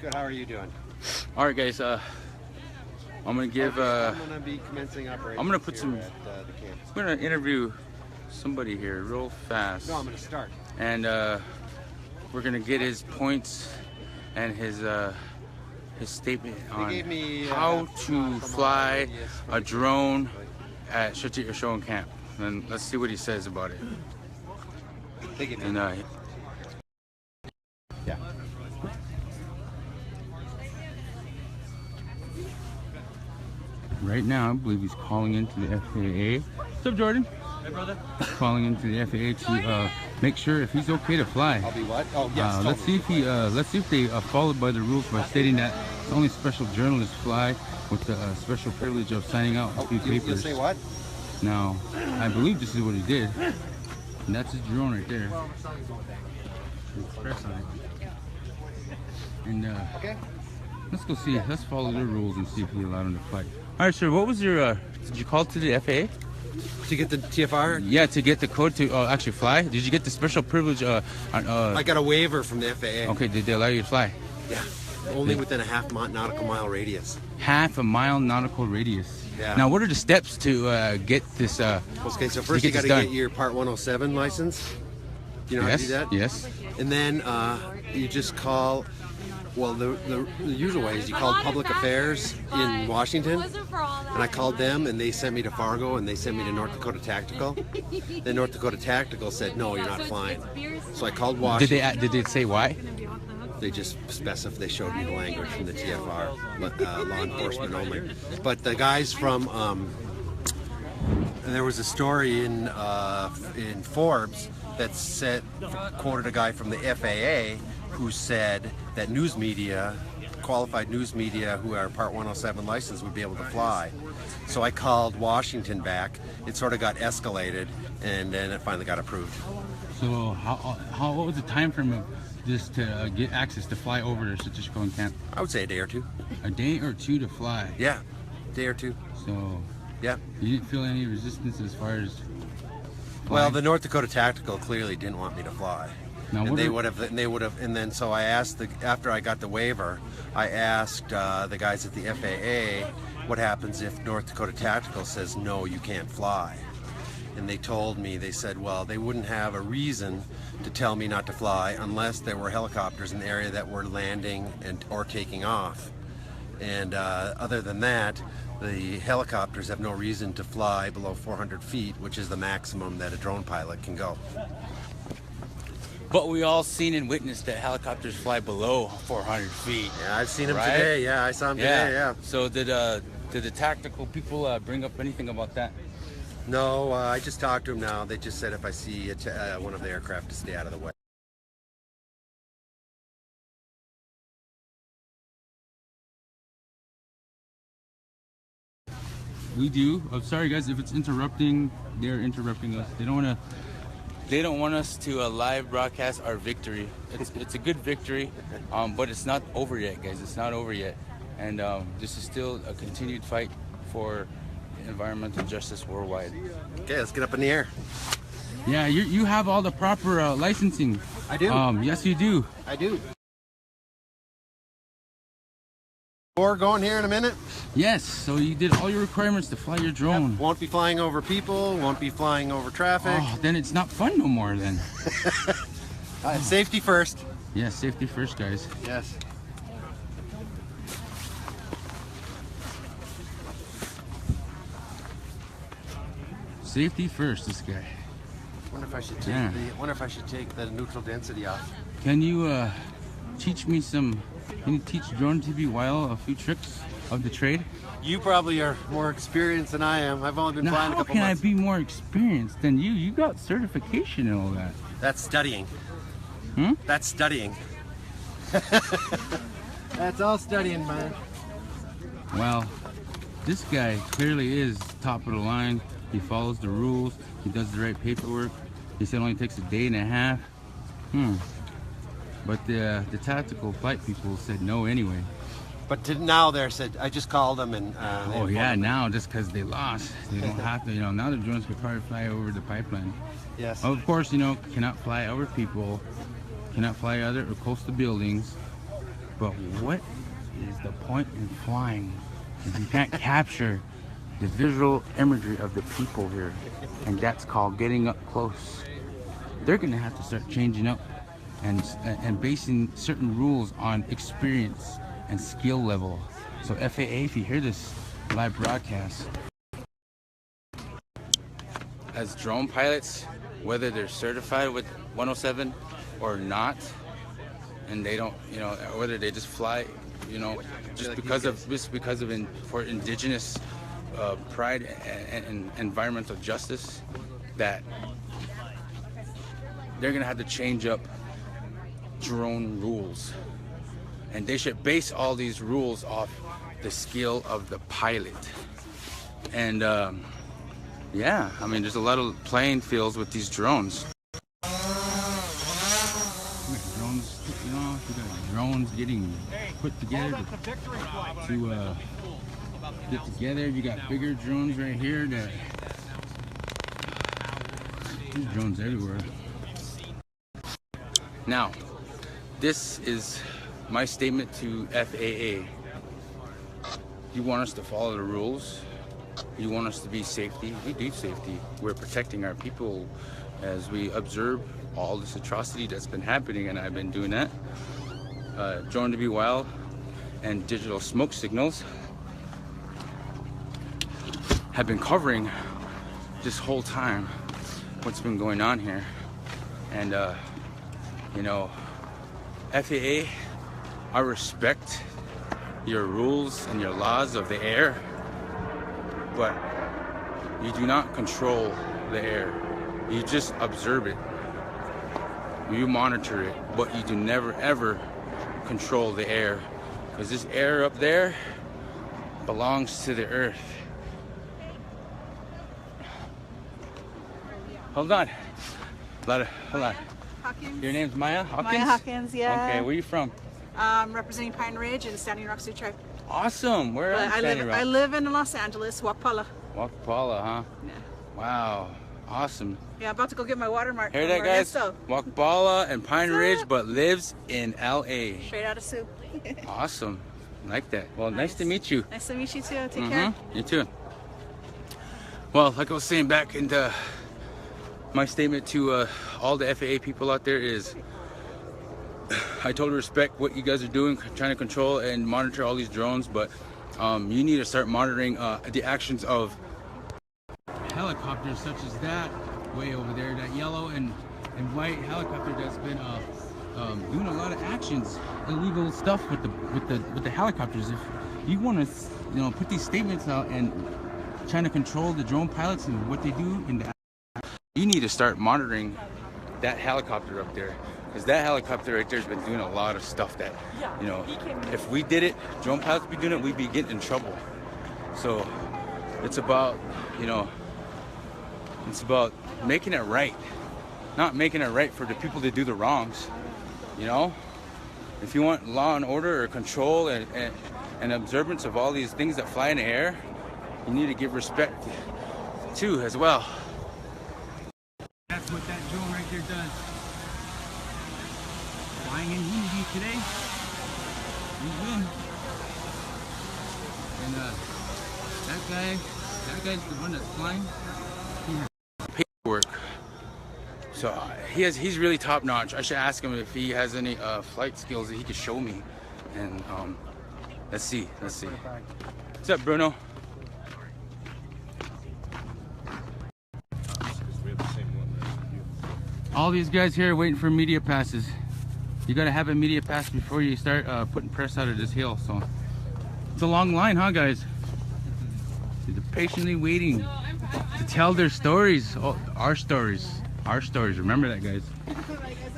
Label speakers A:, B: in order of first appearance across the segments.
A: Good. How are you doing?
B: All right, guys. I'm gonna give.
A: I'm gonna be commencing operations.
B: I'm gonna put some.
A: at the camp.
B: I'm gonna interview somebody here real fast.
A: No, I'm gonna start.
B: And we're gonna get his points and his statement on
A: gave me,
B: how to fly
A: from
B: a drone at Strategic Show and Camp. And let's see what he says about it.
A: They gave me.
B: And
A: yeah.
B: right now, I believe he's calling into the FAA. What's up, Jordan?
C: Hey, brother.
B: Calling into the FAA to make sure if he's okay to fly.
A: I'll be what? Oh, yes. Totally.
B: Let's see if they followed by the rules by stating that it's only special journalists fly with the special privilege of signing out a few papers.
A: You'll say what?
B: Now, I believe this is what he did. And that's his drone right there. Express on it. And
A: Okay.
B: let's go see. Let's follow the rules and see if we allowed him to fly. All right, sir. What was your? Did you call to the FAA?
A: To get the TFR?
B: Yeah, to get the code to actually fly. Did you get the special privilege?
A: I got a waiver from the FAA.
B: Okay, did they allow you to fly?
A: Yeah. Only within a nautical mile radius.
B: Half a mile nautical radius.
A: Yeah.
B: Now, what are the steps to get this?
A: Okay, so first you got to get your Part 107 license. You know how to do that?
B: Yes.
A: And then you just call. Well, the usual way is you call Public Affairs in Washington, and I called them, and they sent me to Fargo, and they sent me to North Dakota Tactical. Then North Dakota Tactical said, no, you're not flying. So I called Washington.
B: Did they say why?
A: They just specified. They showed me the language from the TFR, law enforcement only. But the guys from, there was a story in Forbes that quoted a guy from the FAA who said that news media, qualified news media who are Part 107 licensed would be able to fly. So I called Washington back. It sort of got escalated, and then it finally got approved.
B: So what was the time frame of this to get access to fly over to Strategic Show and Camp?
A: I would say a day or two.
B: A day or two to fly?
A: Yeah, day or two.
B: So
A: yeah,
B: you didn't feel any resistance as far as flying?
A: Well, the North Dakota Tactical clearly didn't want me to fly.
B: Now,
A: and they would have, and then so I asked after I got the waiver, I asked the guys at the FAA, what happens if North Dakota Tactical says no, you can't fly? And they told me, they said, well, they wouldn't have a reason to tell me not to fly unless there were helicopters in the area that were landing or taking off. And other than that, the helicopters have no reason to fly below 400 feet, which is the maximum that a drone pilot can go.
B: But we all seen and witnessed that helicopters fly below 400 feet.
A: Yeah, I've seen them today. Yeah, I saw them today. Yeah.
B: So did the tactical people bring up anything about that?
A: No, I just talked to them now. They just said if I see one of the aircraft to stay out of the way.
B: We do. I'm sorry, guys, if it's interrupting. They're interrupting us. They don't want us to live broadcast our victory. It's a good victory, but it's not over yet, guys. It's not over yet, and this is still a continued fight for environmental justice worldwide.
A: Okay, let's get up in the air.
B: Yeah, you have all the proper licensing.
A: I do.
B: Yes, you do.
A: I do. We're going here in a minute.
B: Yes, so you did all your requirements to fly your drone.
A: Yep. Won't be flying over people, won't be flying over traffic.
B: Oh, then it's not fun no more then.
A: Safety first.
B: Yeah, safety first, guys.
A: Yes.
B: Safety first, this guy.
A: Wonder if I should take the neutral density off.
B: Can you teach me some? Can you teach Drone TV Wild a few tricks of the trade?
A: You probably are more experienced than I am. I've only been flying a couple months.
B: How can I be more experienced than you? You got certification and all that.
A: That's studying.
B: Hmm?
A: That's studying. That's all studying, man.
B: Well, this guy clearly is top of the line. He follows the rules. He does the right paperwork. He said it only takes a day and a half. But the tactical flight people said no anyway.
A: But now they're said, I just called them and.
B: Oh yeah, now just because they lost, they don't have to. Now the drones can probably fly over the pipeline.
A: Yes.
B: Of course, cannot fly over people, cannot fly other or coastal buildings. But what is the point in flying if you can't capture the visual imagery of the people here? And that's called getting up close. They're gonna have to start changing up and basing certain rules on experience and skill level. So FAA, if you hear this live broadcast, as drone pilots, whether they're certified with 107 or not, and they don't, you know, whether they just fly, you know, just because of for indigenous pride and environmental justice, that they're gonna have to change up drone rules, and they should base all these rules off the skill of the pilot. And yeah, I mean, there's a lot of playing fields with these drones. Drones, you know, we got drones getting put together to get together. You got bigger drones right here. There's drones everywhere. Now, this is my statement to FAA. You want us to follow the rules. You want us to be safety. We do safety. We're protecting our people as we observe all this atrocity that's been happening, and I've been doing that. Drone to be wild and digital smoke signals have been covering this whole time what's been going on here. And you know, FAA, I respect your rules and your laws of the air, but you do not control the air. You just observe it. You monitor it, but you do never ever control the air, because this air up there belongs to the earth. Hold on. Hold on.
C: Hawkins.
B: Your name's Maya Hawkins?
C: Maya Hawkins, yeah.
B: Okay, where are you from?
C: Representing Pine Ridge and Standing Rock Sioux Tribe.
B: Awesome. Where
C: But
B: are Standing Rock?
C: I live in Los Angeles, Wakpala.
B: Wakpala, huh?
C: Yeah.
B: Wow. Awesome.
C: Yeah, about to go get my watermark.
B: Hear
C: from
B: that, guys?
C: Ernesto.
B: Wakpala and Pine
C: What's
B: Ridge,
C: up?
B: but lives in LA.
C: Straight out of Sioux.
B: Awesome. Like that. Well, nice to meet you.
C: Nice to meet you too. Take care.
B: You too. Well, like I was saying back into my statement to all the FAA people out there is, I totally respect what you guys are doing, trying to control and monitor all these drones, but you need to start monitoring the actions of helicopters such as that way over there, that yellow and white helicopter that's been doing a lot of actions, illegal stuff with the helicopters. If you want to, you know, put these statements out and trying to control the drone pilots and what they do in the, you need to start monitoring that helicopter up there, because that helicopter right there has been doing a lot of stuff that, you know, if we did it, drone pilots be doing it, we'd be getting in trouble. So it's about, you know, it's about making it right, not making it right for the people that do the wrongs. You know, if you want law and order or control and observance of all these things that fly in the air, you need to give respect too as well. That's what that drone right there does. Flying in unity today. We win. And that guy's the one that's flying. He has paperwork. So he's really top notch. I should ask him if he has any flight skills that he could show me. And let's see. What's up, Bruno? All these guys here are waiting for media passes. You gotta have a media pass before you start putting press out of this hill. So it's a long line, huh, guys? They're patiently waiting to tell their stories. Oh, our stories. Remember that, guys.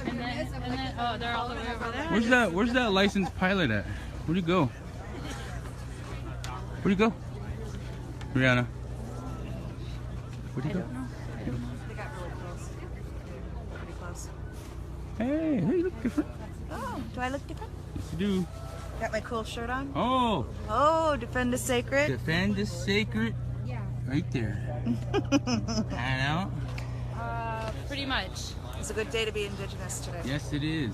D: And then oh, they're all the way over there.
B: Where's that licensed pilot at? Where'd he go? Rihanna? Where'd he go?
C: They got really close. Pretty close.
B: Hey, you look different.
C: Oh, do I look different?
B: Yes, you do.
C: Got my cool shirt on.
B: Oh,
C: Oh, defend the sacred.
B: defend the sacred.
D: Yeah.
B: Right there. Hang out.
D: Pretty much.
C: It's a good day to be indigenous today.
B: Yes, it is.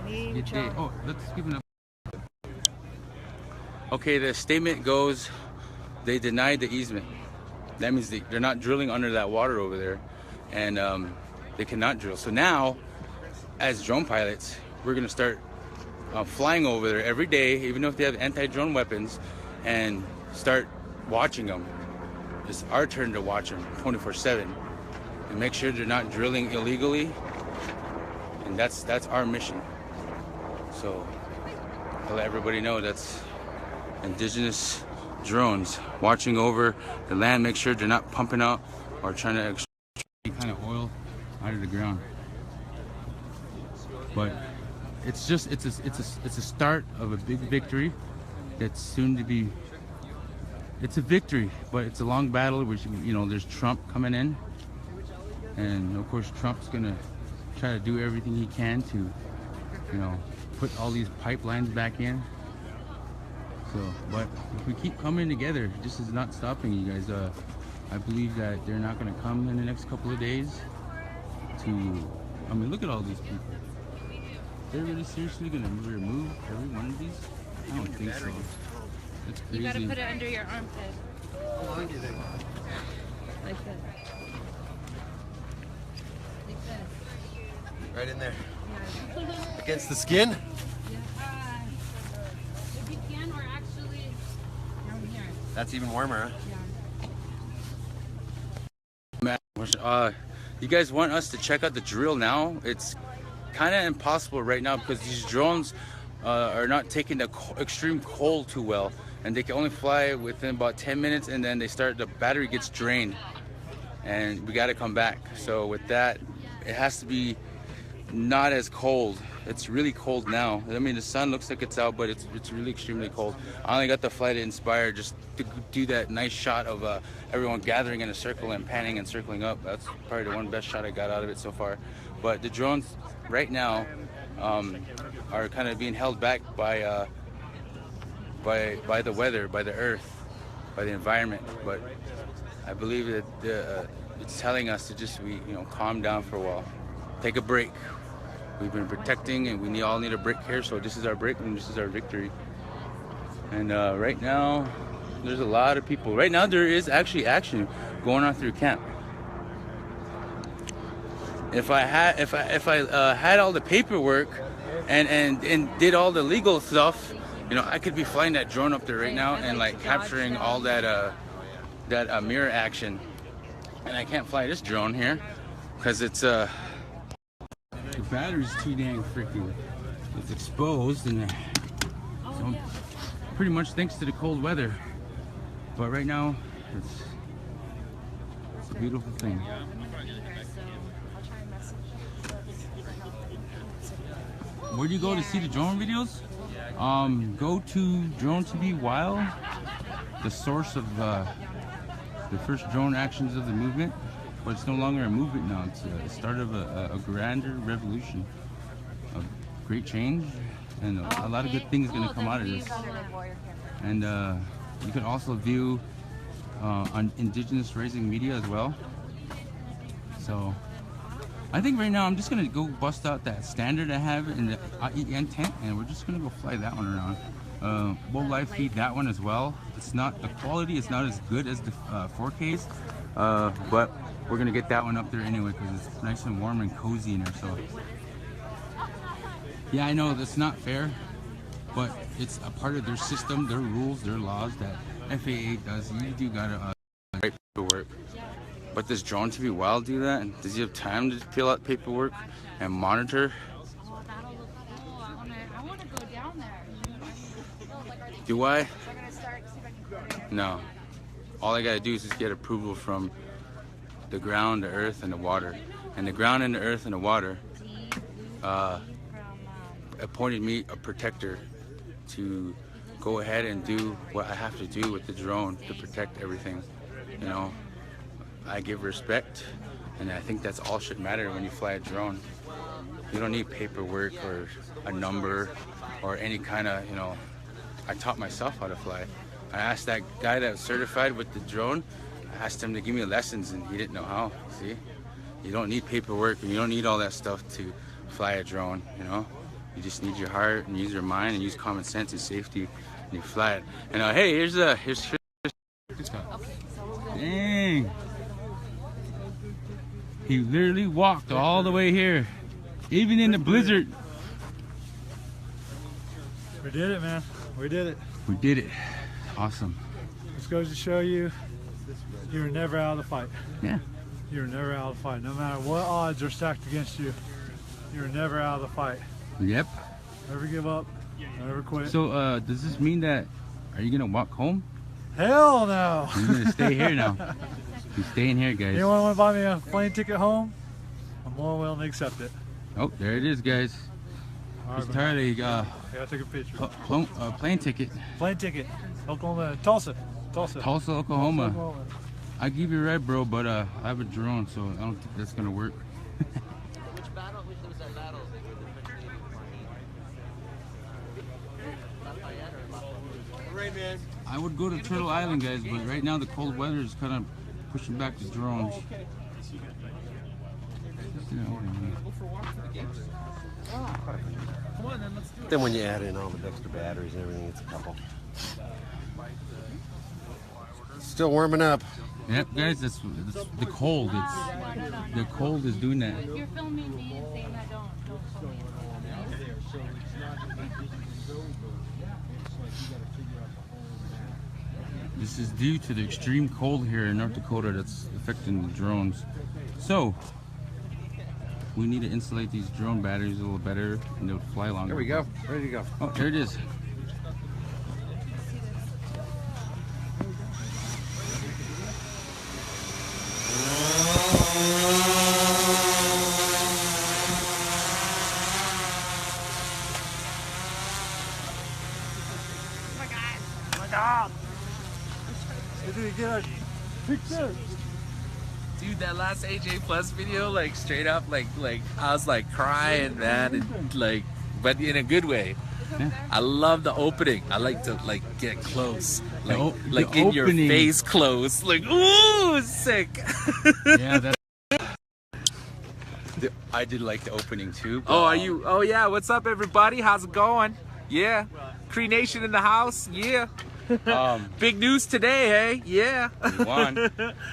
C: Me,
B: Good day. Oh, let's give it up. Okay, the statement goes, they denied the easement. That means they're not drilling under that water over there, and they cannot drill. So now, as drone pilots, we're gonna start flying over there every day, even if they have anti-drone weapons, and start watching them. It's our turn to watch them 24/7 and make sure they're not drilling illegally, and that's our mission. So I'll let everybody know that's indigenous drones watching over the land, make sure they're not pumping out or trying to extract any kind of oil out of the ground. But it's just it's a start of a big victory that's soon to be. It's a victory, but it's a long battle. Which, you know, there's Trump coming in, and of course Trump's gonna try to do everything he can to, you know, put all these pipelines back in. So, but if we keep coming together, this is not stopping you guys. I believe that they're not going to come in the next couple of days to, I mean, look at all these people. They're really seriously going to remove every one of these? I don't think so. That's crazy.
D: You gotta put it under your armpit.
A: How long do you think?
D: Like this. Like this.
A: Right in there. Against the skin?
D: If you can, or actually down here.
A: That's even warmer, huh?
B: Man, you guys want us to check out the drill now? It's kind of impossible right now because these drones are not taking the extreme cold too well, and they can only fly within about 10 minutes, and then the battery gets drained, and we got to come back. So with that, it has to be not as cold. It's really cold now. I mean, the sun looks like it's out, but it's really extremely cold. I only got the flight Inspire just to do that nice shot of everyone gathering in a circle and panning and circling up. That's probably the one best shot I got out of it so far. But the drones right now are kind of being held back by the weather, by the earth, by the environment. But I believe that it's telling us to just calm down for a while, take a break. We've been protecting, and we all need a break here, so this is our break and this is our victory. And right now, there's a lot of people. Right now, there is actually action going on through camp. If I had all the paperwork and did all the legal stuff, I could be flying that drone up there right now and like capturing all that mirror action. And I can't fly this drone here because it's the battery's too dang freaking. It's exposed, and so pretty much thanks to the cold weather. But right now, it's a beautiful thing. Where do you go to see the drone videos? Go to Drone to Be Wild, the source of the first drone actions of the movement. But it's no longer a movement now. It's the start of a grander revolution, a great change, and a lot of good things going to come out of this. And you can also view on indigenous raising media as well. So I think right now I'm just going to go bust out that standard I have in the IEN tent, and we're just going to go fly that one around. We'll live feed that one as well. It's not, the quality is not as good as the 4Ks, but we're gonna get that one up there anyway because it's nice and warm and cozy in there. So yeah, I know that's not fair, but it's a part of their system, their rules, their laws that FAA does. You do gotta write paperwork. But does Drone to Be Wild do that? And does he have time to fill out paperwork and monitor?
D: Oh, that'll look cool. I want to go down there.
B: Do I? No. All I gotta do is just get approval from the ground, the earth, and the water. And the ground and the earth and the water appointed me a protector to go ahead and do what I have to do with the drone to protect everything. I give respect, and I think that's all should matter when you fly a drone. You don't need paperwork or a number or any kind of, I taught myself how to fly. I asked that guy that was certified with the drone, I asked him to give me lessons, and he didn't know how. See, you don't need paperwork and you don't need all that stuff to fly a drone. You just need your heart and use your mind and use common sense and safety, and you fly it. And hey, here's this guy. Dang. He literally walked all the way here, even in the blizzard.
E: We did it, man. We did it.
B: We did it. Awesome.
E: This goes to show you, you're never out of the fight.
B: Yeah.
E: You're never out of the fight. No matter what odds are stacked against you, you're never out of the fight.
B: Yep.
E: Never give up. Never quit.
B: So, does this mean that, are you gonna walk home?
E: Hell no.
B: You're gonna stay here now. You're staying here, guys.
E: Anyone want to buy me a plane ticket home? I'm more willing to accept it.
B: Oh, there it is, guys.
E: All
B: It's
E: right,
B: Charlie.
E: yeah, I took a picture.
B: Plane ticket.
E: Plane ticket. Oklahoma, Tulsa.
B: Tulsa, Oklahoma. I give you a ride, bro, but I have a drone, so I don't think that's gonna work.
F: Which battle? Which was that battle?
B: I would go to Turtle Island, guys, but right now the cold weather is kind of pushing back the drones.
A: Then when you add in all the extra batteries and everything, it's a couple. Still warming up.
B: Yep, guys, that's the cold. The cold is doing that.
D: If you're filming me and saying I don't film me.
B: This is due to the extreme cold here in North Dakota that's affecting the drones. So, we need to insulate these drone batteries a little better and they'll fly longer.
A: There we go. Ready to go.
B: Oh, there it is.
F: Dude, that last AJ Plus video, like straight up, like I was like crying, man, and like, but in a good way.
B: Yeah.
F: I love the opening. I like to like get close, like
B: the
F: in your
B: opening.
F: face close, like ooh, sick.
B: Yeah, that. I did like the opening too.
F: Oh, are you? Oh yeah, what's up, everybody? How's it going? Yeah, Cree Nation in the house. Yeah. Big news today, hey? Yeah.
B: We won.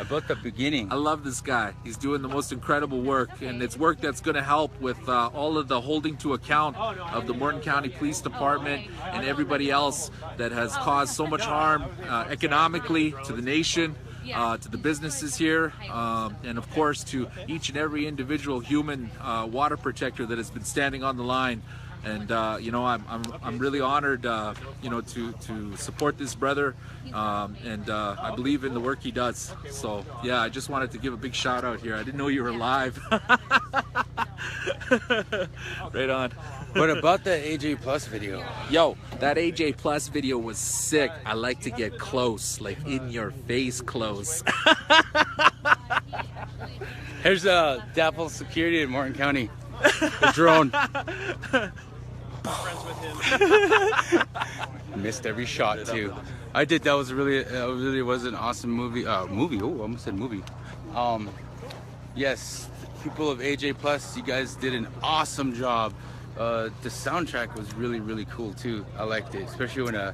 B: About the beginning.
F: I love this guy. He's doing the most incredible work, and it's work that's going to help with all of the holding to account of the Morton County Police Department and everybody else that has caused so much harm economically to the nation, to the businesses here, and of course to each and every individual human water protector that has been standing on the line. And you know, I'm really honored, you know, to support this brother, and I believe in the work he does. So yeah, I just wanted to give a big shout out here. I didn't know you were live. Right on.
B: What about the AJ Plus video?
F: Yo, that AJ Plus video was sick. I like to get close, like in your face close.
B: Here's NoDAPL security in Morton County. The drone. Missed every shot too. I did. That was really was an awesome movie. Oh, I almost said movie. Yes, people of AJ Plus, you guys did an awesome job. The soundtrack was really cool too. I liked it, especially when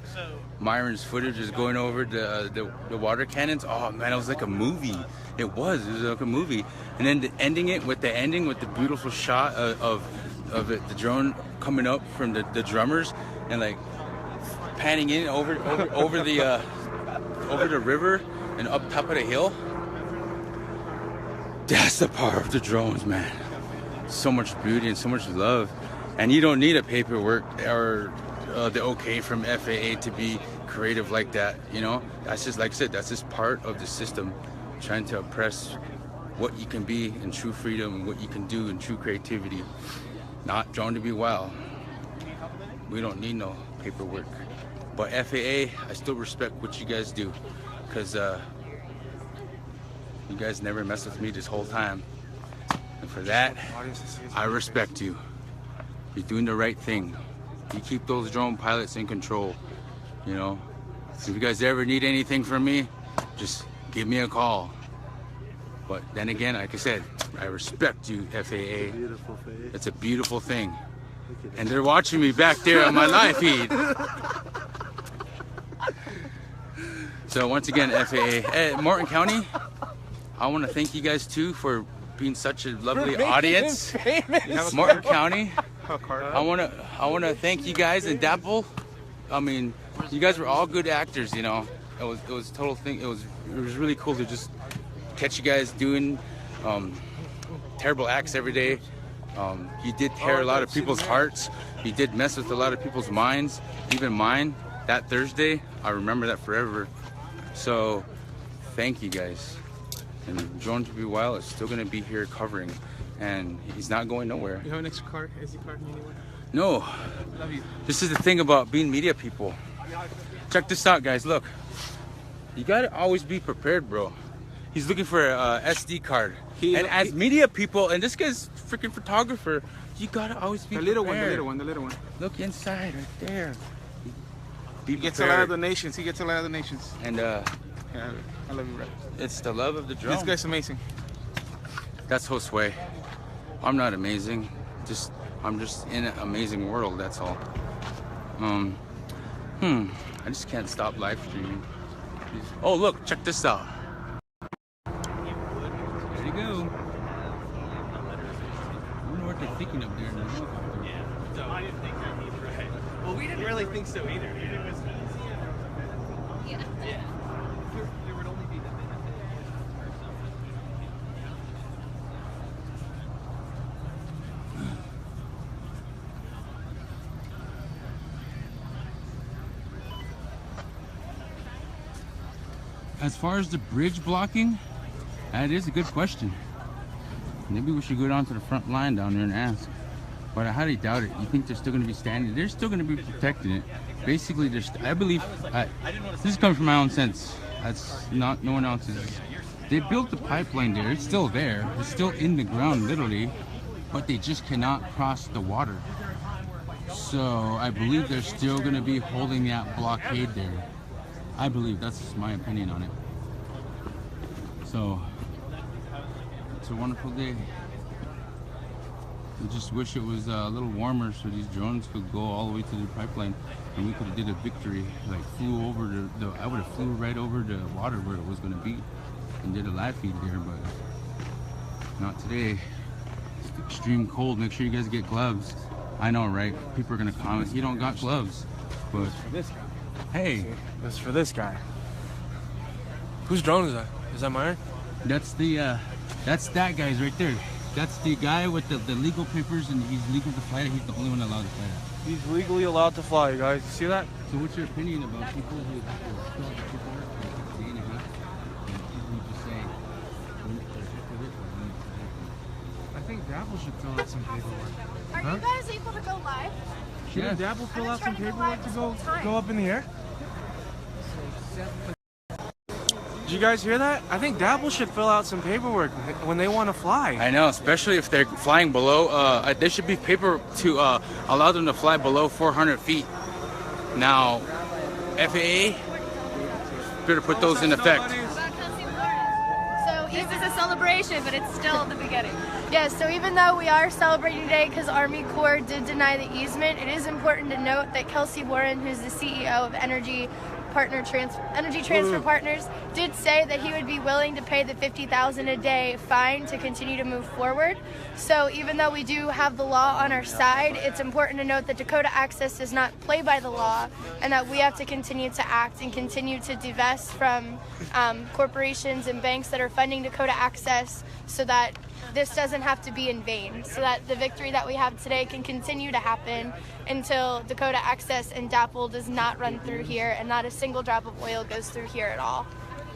B: Myron's footage is going over the water cannons. Oh man, it was like a movie. It was like a movie. And then ending with the beautiful shot of it, the drone coming up from the drummers and like panning in over the river and up top of the hill. That's the power of the drones, man. So much beauty and so much love. And you don't need a paperwork or the okay from FAA to be creative like that, you know? That's just, like I said, that's just part of the system, trying to oppress what you can be in true freedom and what you can do in true creativity. Not drawn to be wild. We don't need no paperwork. But FAA, I still respect what you guys do, because you guys never messed with me this whole time. And for that, I respect you. You're doing the right thing. You keep those drone pilots in control, you know? If you guys ever need anything from me, just give me a call. But then again, like I said, I respect you, FAA. It's a beautiful thing. And they're watching me back there on my live feed. So once again, FAA, Morton County, I want to thank you guys too for being such a lovely audience. Morton County, I want to thank you guys and NoDAPL. I mean, you guys were all good actors, you know. It was a total thing. It was really cool to just catch you guys doing terrible acts every day. You did tear a lot of people's hearts. You did mess with a lot of people's minds, even mine. That Thursday, I remember that forever. So, thank you guys. And Dronez to be wild is still gonna be here covering, and he's not going nowhere.
G: You have an extra card? SD card anywhere?
B: No.
G: Love you.
B: This is the thing about being media people. Check this out, guys. Look, you gotta always be prepared, bro. He's looking for a SD card. And as media people, and this guy's freaking photographer, you gotta always be prepared.
G: The little one.
B: Look inside, right there. Be
G: He gets a lot of donations. He gets a lot of donations.
B: And
G: Yeah, I love you, bro.
B: it's the love of the drone.
G: This guy's amazing.
B: That's Josue. I'm not amazing. I'm just in an amazing world. That's all. I just can't stop live streaming. Oh look, check this out. There you go. I wonder what they're thinking up there in the helicopter.
H: Yeah, so I didn't think that either, right? Well, we didn't really think so either. It was
D: Yeah.
H: yeah. There would only be the
B: As far as the bridge blocking, that is a good question. Maybe we should go down to the front line down there and ask. But I highly doubt it. You think they're still going to be standing? They're still going to be protecting it. Basically, I believe, this is coming from my own sense. That's not no one else's. They built the pipeline there. It's still there. It's still in the ground, literally. But they just cannot cross the water. So I believe they're still going to be holding that blockade there. I believe that's my opinion on it. So it's a wonderful day. We just wish it was a little warmer so these drones could go all the way to the pipeline and we could have did a victory. Like flew over I would have flew right over the water where it was going to be and did a live feed there, but not today. It's extreme cold. Make sure you guys get gloves. I know, right? People are going to comment, you don't got gloves, but
H: this guy.
B: hey.
H: That's for this guy. Whose drone is that? Is that mine?
B: That's that guy's right there. That's the guy with the legal papers, and he's legal to fly it. He's the only one allowed to fly it.
H: He's legally allowed to fly, you guys. You see that?
B: So what's your opinion about people who fill out the paperwork for like a day and a half, and people who just say,
H: I think NoDAPL should fill out some paperwork.
C: Are you guys able to go live?
H: Shouldn't
B: Yeah.
H: NoDAPL fill out
C: trying
H: some
C: to go
H: paperwork
C: live
H: to
C: this whole time.
H: go up in the air? Did you guys hear that? I think NoDAPL should fill out some paperwork when they want to fly.
B: I know, especially if they're flying below. There should be paper to allow them to fly below 400 feet. Now, FAA better put those in effect.
C: So this is a celebration, but it's still the beginning. Yes, so even though we are celebrating today because Army Corps did deny the easement, it is important to note that Kelsey Warren, who's the CEO of Energy Transfer Partners, did say that he would be willing to pay the $50,000 a day fine to continue to move forward. So even though we do have the law on our side, it's important to note that Dakota Access does not play by the law, and that we have to continue to act and continue to divest from corporations and banks that are funding Dakota Access, so that this doesn't have to be in vain, so that the victory that we have today can continue to happen until Dakota Access and NoDAPL does not run through here and not a single drop of oil goes through here at all.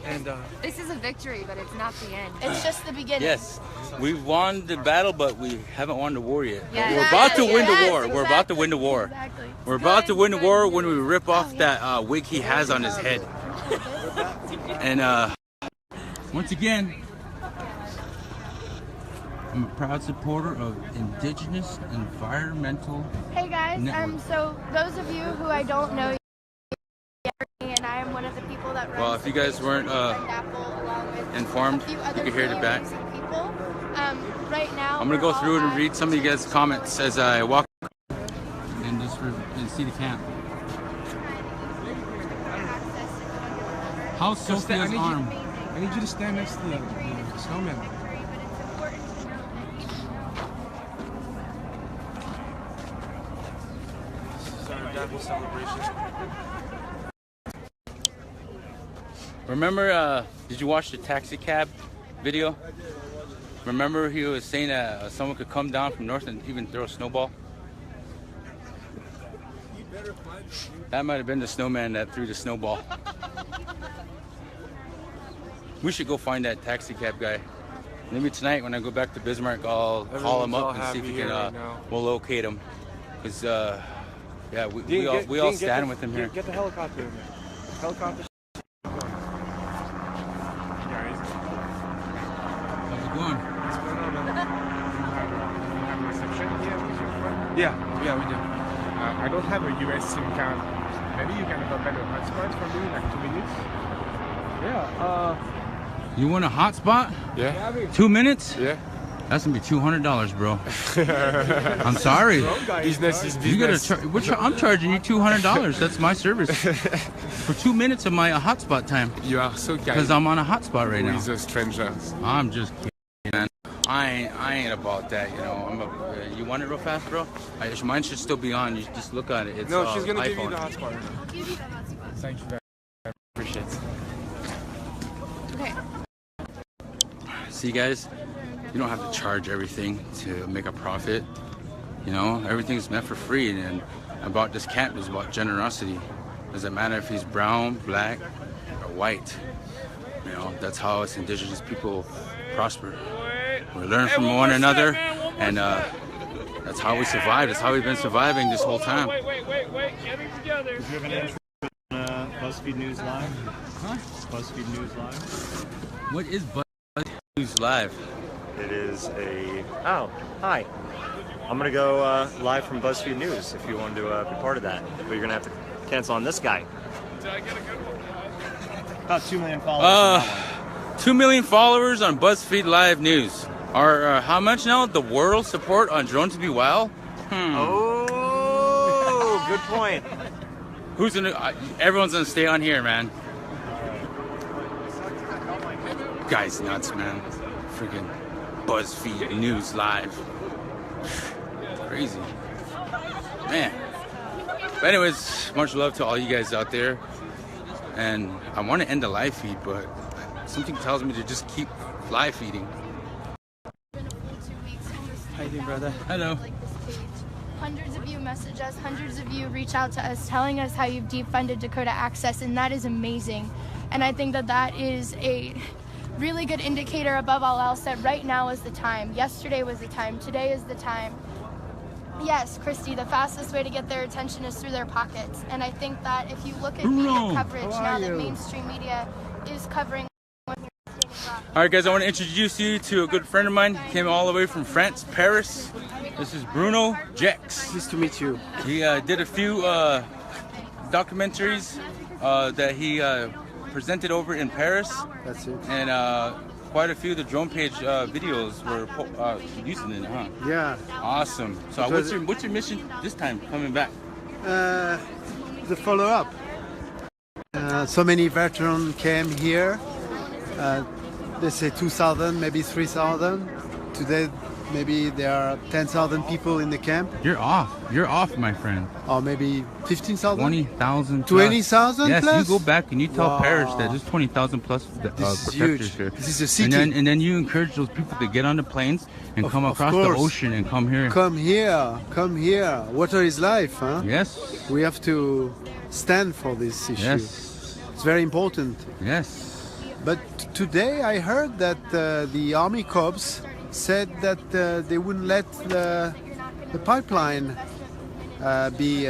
H: And
C: This is a victory, but it's not the end. It's just the beginning.
B: Yes, we've won the battle, but we haven't won the war yet.
C: Yes.
B: We're about to win the
C: Yes,
B: war. We're about to win the war.
C: Exactly.
B: We're about to win the war when we rip off that wig he has on his head. And once again, I'm a proud supporter of Indigenous Environmental
C: Hey guys,
B: Network.
C: so those of you who I don't know, and I am one of the people that runs.
B: Well, if you guys weren't
C: NoDAPL, along with
B: informed,
C: a few
B: you
C: other
B: can hear the back.
C: really amazing people. Right now,
B: I'm gonna go through and read some of you guys' comments as I walk. see the camp. How's Sophia's arm?
H: I need you to stand next to the snowman. This is our DAPL celebration.
B: Remember, did you watch the taxi cab video? Remember he was saying that someone could come down from north and even throw a snowball? That might have been the snowman that threw the snowball. We should go find that taxi cab guy. Maybe tonight when I go back to Bismarck, I'll call him up and see if we can, we'll locate him. Because, yeah, we all stand with him here.
H: Get the helicopter. Helicopter.
B: How's it going?
H: Yeah, we do.
G: I don't have a US SIM card. Maybe you can open a hotspot for me, like 2 minutes.
H: Yeah,
B: You want a hotspot?
H: yeah.
B: 2 minutes?
H: Yeah.
B: That's gonna be $200, bro. I'm sorry.
H: Business is
B: You
H: business.
B: gotta. I'm charging you $200. That's my service for 2 minutes of my hotspot time.
H: You are so kind.
B: Because I'm on a hotspot right now.
H: With the strangers.
B: I'm just kidding, man. I ain't about that, you know. You want it real fast, bro? Mine should still be on. You just look at it. It's
H: No, she's gonna
B: iPhone.
H: give you the hotspot right now.
C: Give you the hotspot.
H: Thank you very much. Appreciate it.
C: Okay.
B: See, guys, you don't have to charge everything to make a profit. You know, everything's meant for free. And about this camp is about generosity. Doesn't matter if he's brown, black, or white. You know, that's how us indigenous people prosper. We learn from one another, and that's how we survive. That's how we've been surviving this whole time.
I: Wait, getting together.
J: Do you have any info on BuzzFeed News Live?
B: Huh?
J: BuzzFeed News Live?
B: What is BuzzFeed News Live?
J: It is a... Oh, hi. I'm going to go live from BuzzFeed News if you want to be part of that. But you're going to have to cancel on this guy.
I: Did I get a good one?
J: About 2 million followers.
B: 2 million followers on BuzzFeed Live News. Are how much now? The world support on Drone to be Wild?
J: Oh, good point.
B: Who's gonna? Everyone's gonna stay on here, man. Guy's nuts, man. Freaking BuzzFeed News Live. Crazy, man. But anyways, much love to all you guys out there. And I want to end the live feed, but something tells me to just keep live feeding.
C: How you doing,
B: brother? Hello.
C: Like this page. Hundreds of you message us, hundreds of you reach out to us telling us how you've defunded Dakota Access, and that is amazing. And I think that that is a really good indicator above all else that right now is the time. Yesterday was the time. Today is the time. Yes, Christy, the fastest way to get their attention is through their pockets. And I think that if you look at media coverage now that mainstream media is covering.
B: All right, guys, I want to introduce you to a good friend of mine. He came all the way from France, Paris. This is Bruno Jex.
K: Nice to meet you.
B: He did a few documentaries that he presented over in Paris.
K: That's it.
B: And quite a few of the drone page videos were using it, huh?
K: Yeah.
B: Awesome. So what's your mission this time coming back?
K: The follow-up. So many veterans came here. They say 2,000, maybe 3,000. Today, maybe there are 10,000 people in the camp.
B: You're off. You're off, my friend.
K: Or maybe 15,000?
B: 20,000
K: 20,000
B: yes,
K: plus?
B: you go back and you tell Paris that there's 20,000 plus protectors
K: huge.
B: here.
K: This is a city.
B: And then you encourage those people to get on the planes and come across the ocean and come here.
K: Come here. Come here. Water is life, huh?
B: Yes.
K: We have to stand for this issue.
B: Yes.
K: It's very important.
B: Yes.
K: But today I heard that the Army Corps said that they wouldn't let the pipeline be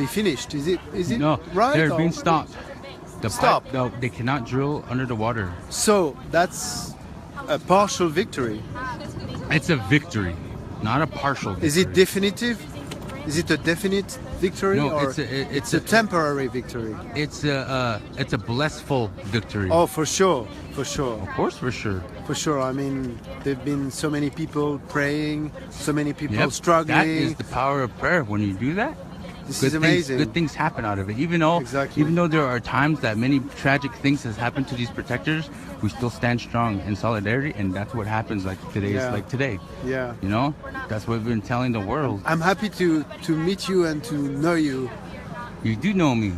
K: finished. Is it
B: no,
K: right?
B: They're being stopped.
K: Stop.
B: No, they cannot drill under the water.
K: So that's a partial victory.
B: It's a victory, not a partial victory.
K: Is it definitive? Is it a definite victory?
B: No,
K: or it's a temporary victory.
B: It's a blissful victory.
K: Oh, for sure, for sure.
B: Of course, for sure.
K: For sure. I mean, there've been so many people praying, so many people struggling.
B: That is the power of prayer. When you do that,
K: This is amazing.
B: Good things happen out of it. Even though there are times that many tragic things has happened to these protectors, we still stand strong in solidarity, and that's what happens like today.
K: Yeah.
B: Like today.
K: Yeah.
B: You know, that's what we've been telling the world.
K: I'm happy to meet you and to know you.
B: You do know me.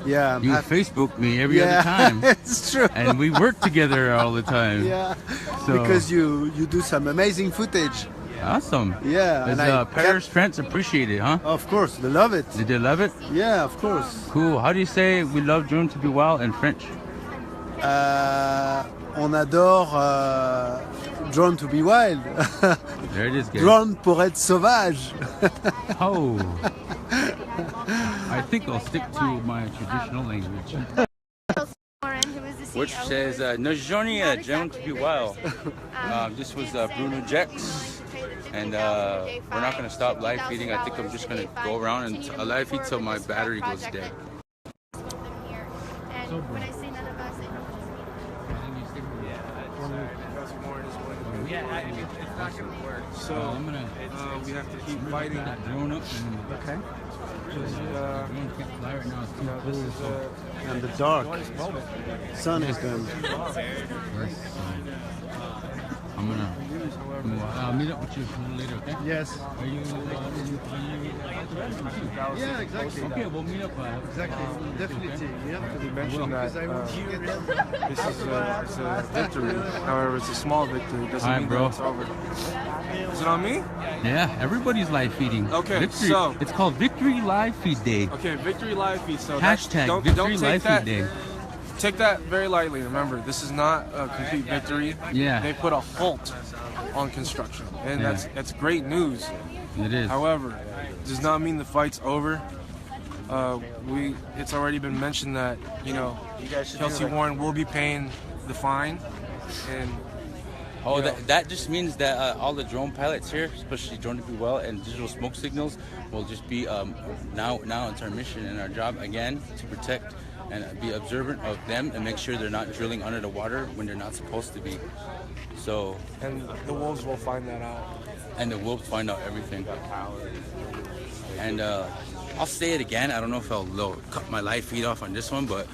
K: Yeah.
B: You Facebook me every other time.
K: It's true.
B: And we work together all the time.
K: Yeah.
B: So,
K: because you do some amazing footage.
B: Awesome.
K: Yeah.
B: Does Paris France appreciate it, huh?
K: Of course, they love it.
B: Did they love it?
K: Yeah, of course.
B: Cool. How do you say we love drone to be wild in French?
K: On adore drone to be wild.
B: There it is, guys.
K: Drone pour être sauvage.
B: Oh. I think I'll stick to my traditional language. Which says, Nos journey drone to be wild. This was Bruno Jex. And we're not going to stop live feeding. I think I'm just going to go around and live feed till my battery goes dead.
H: So we have to keep fighting.
K: Okay.
H: This is
K: And the dark. Sun is done.
B: I'm gonna meet up with you a little later, okay?
K: Yes.
B: Are you
K: Yeah, exactly.
B: Okay, we'll meet up.
K: Exactly. Definitely. Yeah.
H: You mentioned that this is a victory. However, it's a small victory. It doesn't mean that it's over. Is it on me?
B: Yeah, everybody's live feeding.
H: Okay,
B: Victory.
H: so
B: it's called Victory Live Feed Day.
H: Okay, Victory Live Feed. So
B: hashtag Victory Live Feed Day.
H: Take that very lightly. Remember, this is not a complete victory.
B: Yeah.
H: They put a halt on construction, and that's great news.
B: It is.
H: However, it does not mean the fight's over. It's already been mentioned that Kelsey Warren will be paying the fine, and
B: that just means that all the drone pilots here, especially Drone to Be Well and digital smoke signals, will just be now it's our mission and our job again to protect and be observant of them and make sure they're not drilling under the water when they're not supposed to be. So.
H: And the wolves will find that out.
B: And the wolves find out everything. And I'll say it again. I don't know if I'll cut my live feed off on this one, but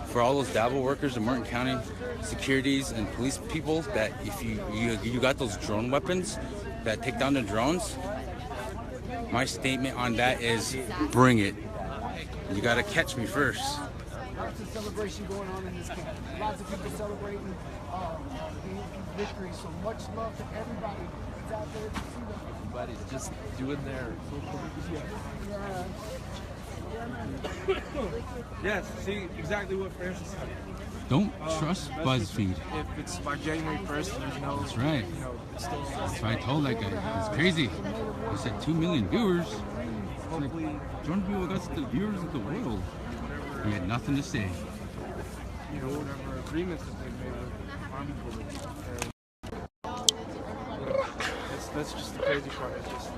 B: for all those DAPL workers in Martin County, securities and police people, that if you got those drone weapons that take down the drones, my statement on that is bring it. You gotta catch me first.
L: Lots of celebration going on in this camp. Lots of people celebrating the victory. So much love to everybody that's out there to see them.
M: Everybody's just doing their
H: Yes, see exactly what Francis said.
B: Don't trust BuzzFeed.
H: If it's by January 1st, there's no.
B: That's right.
H: It's still.
B: That's what I told that guy. It's crazy. He said 2 million viewers. Like, Drone people got the viewers of the world. He had nothing to say.
H: Whatever agreements that they made with Army Corps. That's just the crazy part. It's just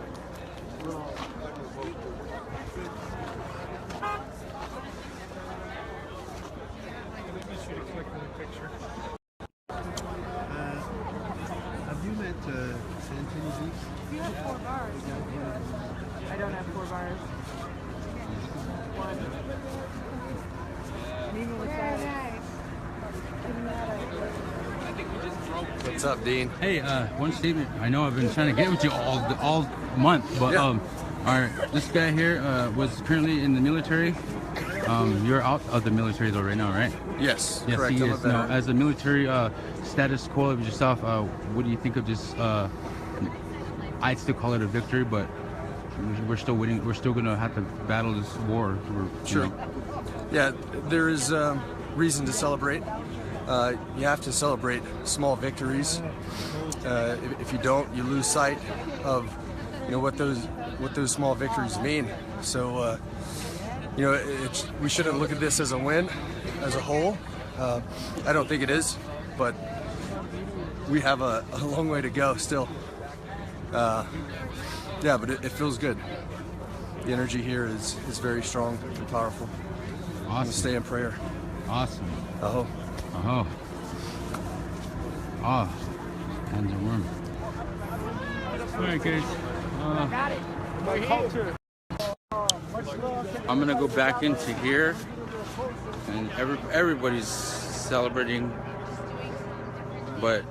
K: Have you met Anthony Deeks?
N: You have 4 bars. I don't have 4 bars.
O: What's up, Dean?
B: Hey, one statement. I know I've been trying to get with you all month, but this guy here was currently in the military. You're out of the military though right now, right?
O: Yes,
B: yes,
O: correct.
B: he
O: I'm
B: is.
O: a
B: Now,
O: veteran.
B: as a military status quo of yourself, what do you think of this? I'd still call it a victory, but we're still waiting. We're still gonna have to battle this war.
O: Sure. Yeah, there is reason to celebrate. You have to celebrate small victories. If you don't, you lose sight of what those small victories mean. So we shouldn't look at this as a win as a whole. I don't think it is, but we have a long way to go still. Yeah, but it feels good. The energy here is very strong and powerful.
B: Awesome.
O: Stay in prayer.
B: Awesome.
O: Oh.
B: Oh. Ah. Hands are warm. All right, guys.
L: Got it. My culture. Much
B: I'm gonna go back into here, and everybody's celebrating, but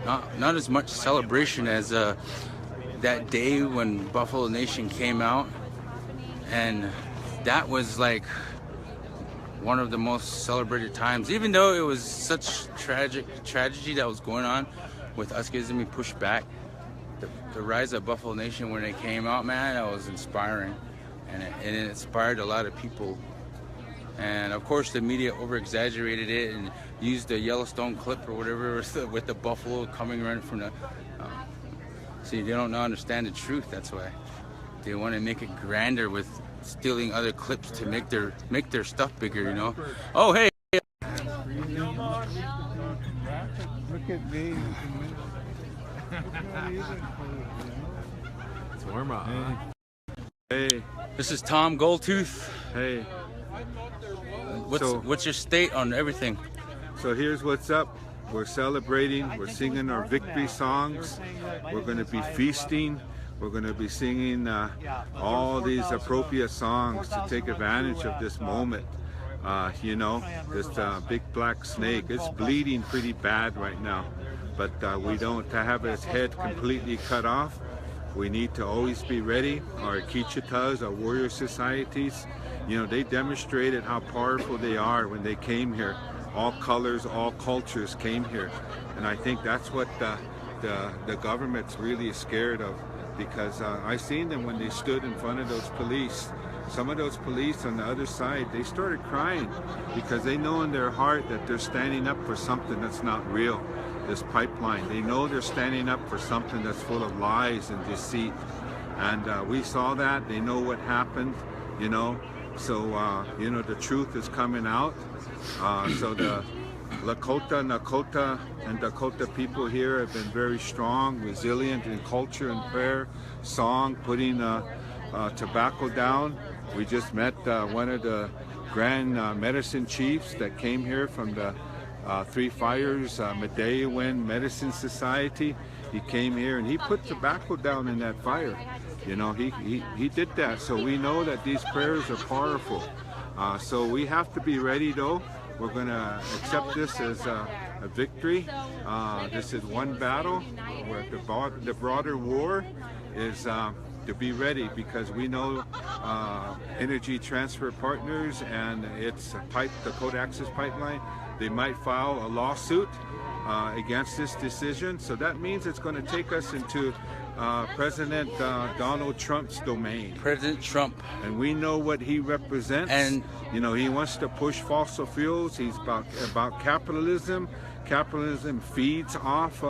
B: not as much celebration as that day when Buffalo Nation came out, and that was like one of the most celebrated times, even though it was such tragedy that was going on with us getting pushed back. The rise of Buffalo Nation when they came out, man, that was inspiring, and it inspired a lot of people. And of course the media over-exaggerated it and used the Yellowstone clip or whatever with the buffalo coming right from the see, they don't understand the truth. That's why they want to make it grander with stealing other clips to make their stuff bigger, you know. Oh, hey.
P: Look at me.
Q: It's warm out. Hey.
B: This is Tom Goldtooth.
Q: Hey.
B: What's your state on everything?
Q: So here's what's up. We're celebrating. We're singing our victory songs. We're going to be feasting. We're going to be singing all these appropriate songs to take advantage of this moment. You know, this big black snake. It's bleeding pretty bad right now, but we don't have its head completely cut off. We need to always be ready. Our Kichitas, our warrior societies, you know, they demonstrated how powerful they are when they came here. All colors, all cultures came here. And I think that's what the government's really scared of, because I seen them when they stood in front of those police. Some of those police on the other side, they started crying because they know in their heart that they're standing up for something that's not real. This pipeline, they know they're standing up for something that's full of lies and deceit. And we saw that. They know what happened, you know. So, you know, the truth is coming out. So the Lakota, Nakota, and Dakota people here have been very strong, resilient in culture and prayer, song, putting tobacco down. We just met one of the grand medicine chiefs that came here from the Three Fires Medeawan Medicine Society. He came here and he put tobacco down in that fire. You know, he did that. So we know that these prayers are powerful. So we have to be ready, though. We're going to accept this as a victory. This is one battle, where the broader war is to be ready, because we know Energy Transfer Partners and its the Code Access Pipeline, they might file a lawsuit against this decision. So that means it's going to take us into President Donald Trump's domain.
B: President Trump.
Q: And we know what he represents. And you know, he wants to push fossil fuels. He's about capitalism. Capitalism feeds off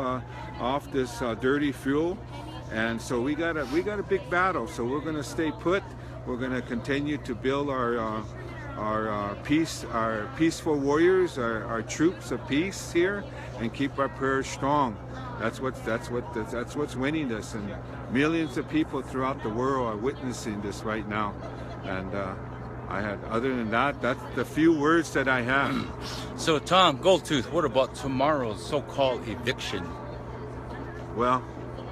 Q: this dirty fuel. And so we got a big battle. So we're going to stay put. We're going to continue to build our peaceful warriors, our troops of peace here, and keep our prayers strong. That's what's winning this, and millions of people throughout the world are witnessing this right now. And other than that, that's the few words that I have.
B: So Tom Goldtooth, what about tomorrow's so-called eviction?
Q: Well,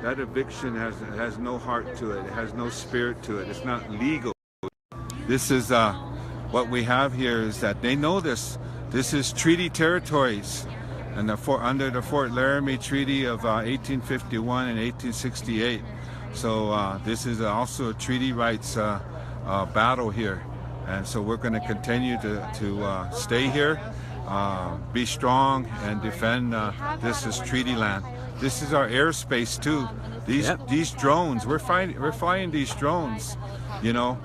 Q: that eviction has no heart to it. It has no spirit to it. It's not legal. This is what we have here is that they know this. This is treaty territories, and under the Fort Laramie Treaty of 1851 and 1868. So this is also a treaty rights battle here, and so we're going to continue to stay here, be strong, and defend this is treaty land. This is our airspace too. These drones, we're flying these drones. You know,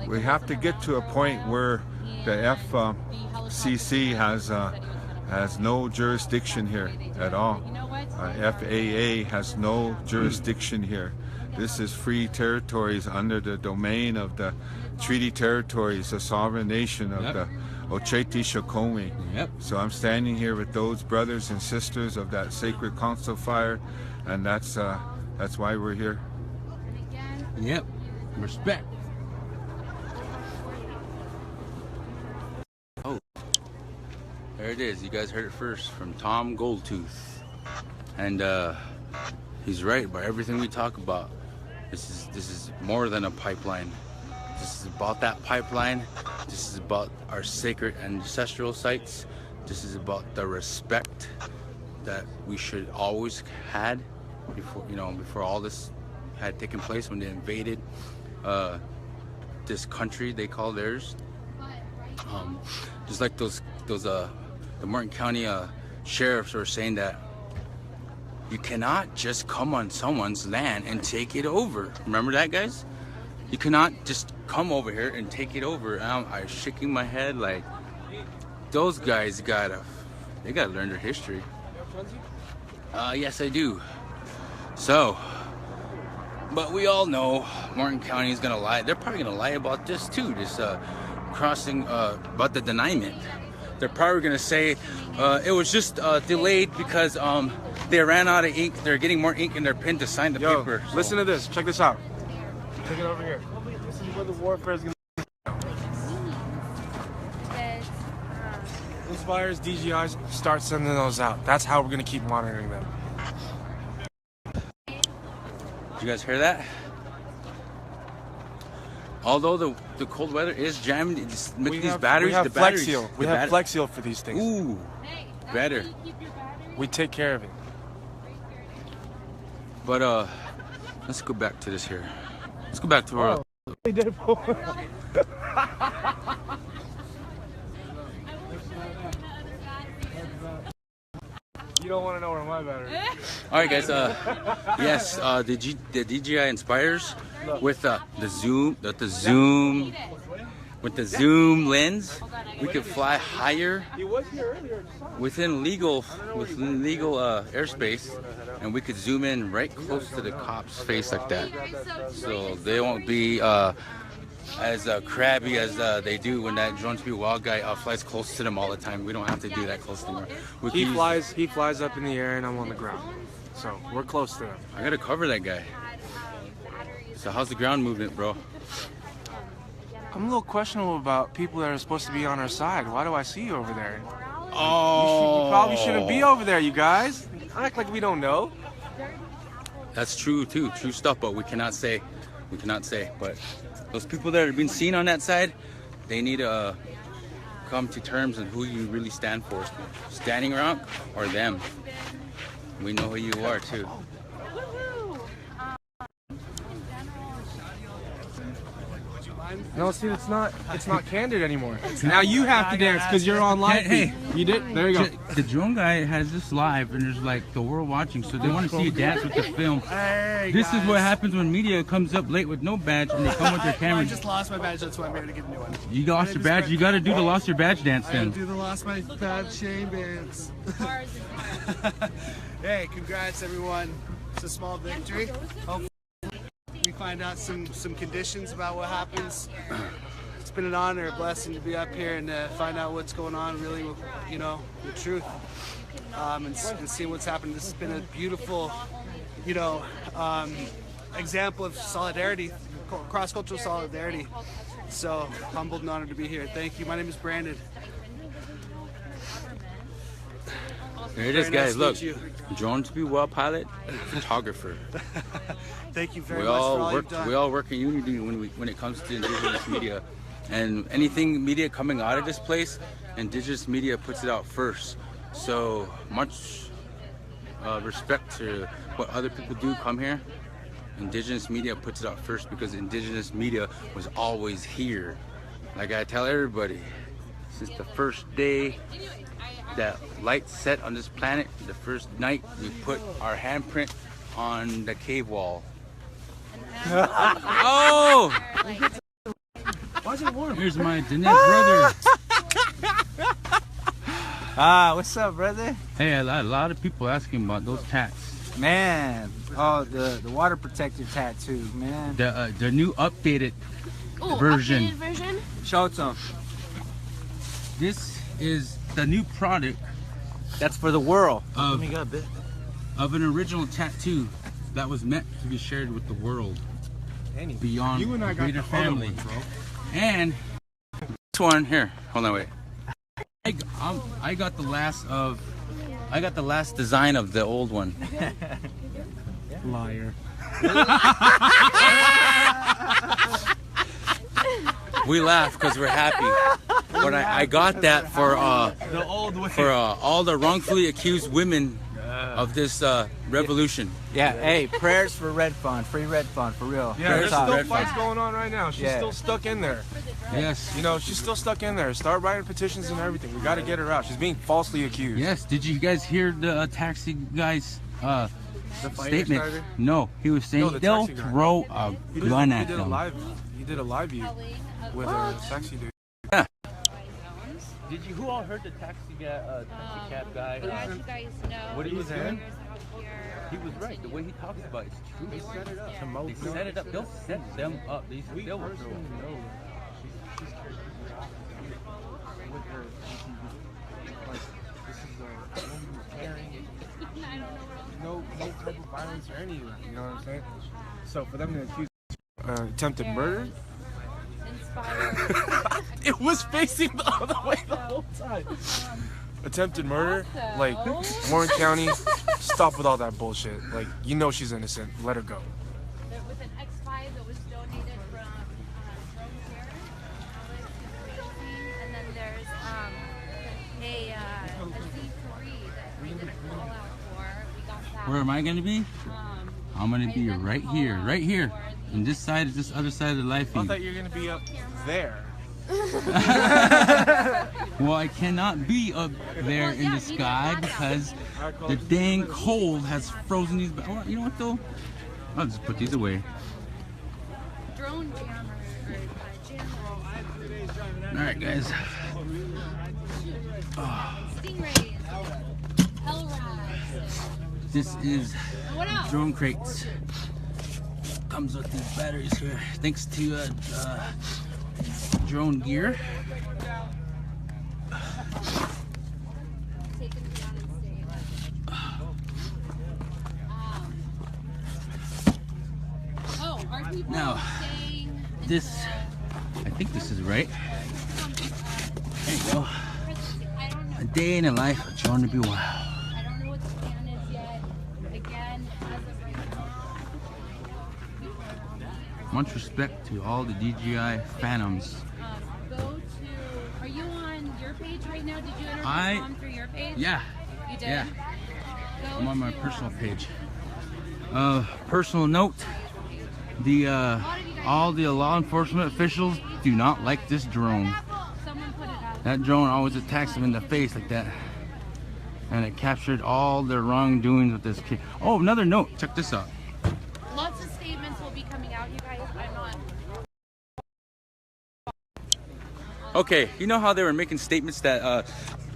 Q: we have to get to a point where the FCC has no jurisdiction here at all. FAA has no jurisdiction here. This is free territories under the domain of the treaty territories, the sovereign nation of the Oceti-Sakowin. So I'm standing here with those brothers and sisters of that sacred council fire, and that's why we're here.
B: Yep, respect. Oh, there it is. You guys heard it first from Tom Goldtooth, and he's right about everything we talk about. This is more than a pipeline. This is about that pipeline. This is about our sacred ancestral sites. This is about the respect that we should always had before, before all this had taken place, when they invaded this country they call theirs. Just like the Martin County sheriffs were saying that you cannot just come on someone's land and take it over. Remember that, guys? You cannot just come over here and take it over. And I'm shaking my head like, those guys gotta learn their history. Yes, I do. So, but we all know Martin County is gonna lie. They're probably gonna lie about this too. This crossing about the deniment. They're probably gonna say it was just delayed because they ran out of ink. They're getting more ink in their pen to sign the paper. So.
H: Listen to this. Check this out. Check it over here. This is where the warfare is gonna. Inspires DGIs, start sending those out. That's how we're gonna keep monitoring them.
B: Did you guys hear that? Although the cold weather is jamming these batteries,
H: we have
B: the
H: Flex
B: batteries.
H: Seal. We have Flex Seal for these things.
B: Ooh, better.
H: We take care of it.
B: But let's go back to this here. Let's go back to our.
H: You don't want to know where my battery is.
B: All right, guys. Yes, the DJI Inspires with the zoom lens, we could fly higher within legal airspace, and we could zoom in right close to the cop's face like that, so they won't be as crabby as they do when that Drone to Be Wild guy flies close to them all the time. We don't have to do that close anymore.
H: He flies up in the air and I'm on the ground, so we're close to them.
B: I gotta cover that guy. So how's the ground movement, bro?
H: I'm a little questionable about people that are supposed to be on our side. Why do I see you over there?
B: Oh,
H: you probably shouldn't be over there, you guys. Act like we don't know.
B: That's true too, true stuff. But we cannot say. But those people that are being seen on that side, they need to come to terms on who you really stand for. Standing Rock or them. We know who you are too.
H: No, see, it's not candid anymore. Now you have to dance because you're on live.
B: Hey,
H: you did. There you go.
B: The drone guy has this live, and there's like the world watching, so they want to see you dance with the film.
L: Hey,
B: this is what happens when media comes up late with no badge, and they come with their camera.
L: I just lost my badge. That's why I'm here to get a new one.
B: You lost your badge. You got to do the lost your badge dance
L: I
B: then.
L: gotta do the lost my badge shame dance. Hey, congrats everyone. It's a small victory. Hopefully we find out some conditions about what happens. It's been an honor, a blessing to be up here and find out what's going on, really, the truth, and see what's happened. This has been a beautiful, example of solidarity, cross-cultural solidarity. So humbled and honored to be here. Thank you. My name is Brandon.
B: There it is, guys. Look, Drone to Be Wild pilot, photographer.
L: Thank you very much for all you've done.
B: We all work in unity when it comes to indigenous media, and anything media coming out of this place, indigenous media puts it out first. So much respect to what other people do come here. Indigenous media puts it out first because indigenous media was always here. Like I tell everybody, since the first day that light set on this planet, the first night we put our handprint on the cave wall. Oh!
L: Why is it warm?
B: Here's my Dronez brother.
R: What's up, brother?
B: Hey, a lot of people asking about those tats.
R: Man, the water protector tattoo, man.
B: The new updated version.
C: Updated version?
R: Show it to them.
B: This is the new product.
R: That's for the world.
B: Of an original tattoo that was meant to be shared with the world. Beyond
H: you and I
B: the greater
H: got the
B: family.
H: other one, bro.
B: And this one here. Hold on, wait. I got the last design of the old one.
H: Liar.
B: we laugh because we're happy. But I got that for all the wrongfully accused women of this revolution.
R: Yeah, hey, prayers for Red Fund, free Red Fund, for real.
H: Yeah, there's
R: Prayers
H: still fights going on right now. She's still stuck in there.
B: Yes.
H: You know, she's still stuck in there. Start writing petitions and everything. We got to get her out. She's being falsely accused.
B: Yes. Did you guys hear the taxi guy's statement?
H: Starter?
B: No, he was saying they'll throw a gun at them.
H: He did a live view with a taxi dude.
B: Yeah. Did you? Who all heard the taxi cab guy?
D: As you guys know,
B: What he was saying? He was right. The way he talks about it's true. They set it up. They set it up. They'll set them up. They will throw it.
H: No type of violence or anything. You know what I'm saying? So for them to accuse attempted murder, it was facing the other way the whole time. Attempted murder, like Warren County, stop with all that bullshit. Like, you know she's innocent. Let her go.
D: with an X5 that was donated from and then there's a Z3 that we did a call out for. We got that.
B: Where am I gonna be? I'm gonna be right here, in this other side of the live
H: I
B: feed.
H: thought you were gonna be up there.
B: Well, I cannot be up there in the sky because the dang cold has frozen these. Oh, you know what though? I'll just put these away.
D: Drone jammer or
B: All right, guys.
D: Stingrays, Hellrats.
B: This is
D: What else?
B: drone crates. Comes with these batteries here. Thanks to Drone Gear. Now, this, I think this is right. There you go. A day in the life of Drone to be wild.
D: I don't know what the plan is yet. Again, as of right now,
B: Much respect to all the DJI Phantoms.
D: go to. Are you on your page right now? Did you enter
B: I-
D: this on through your page?
B: Yeah.
D: You did?
B: Yeah.
D: Go
B: I'm on my
D: to-
B: personal page. Personal note: all the law enforcement officials do not like this drone.
D: Someone put it out.
B: That drone always attacks them in the face like that, and it captured all their wrongdoings with this kid. Oh, another note. Check this out.
D: Lots of statements will be coming out, you guys. I'm not.
B: Okay, you know how they were making statements that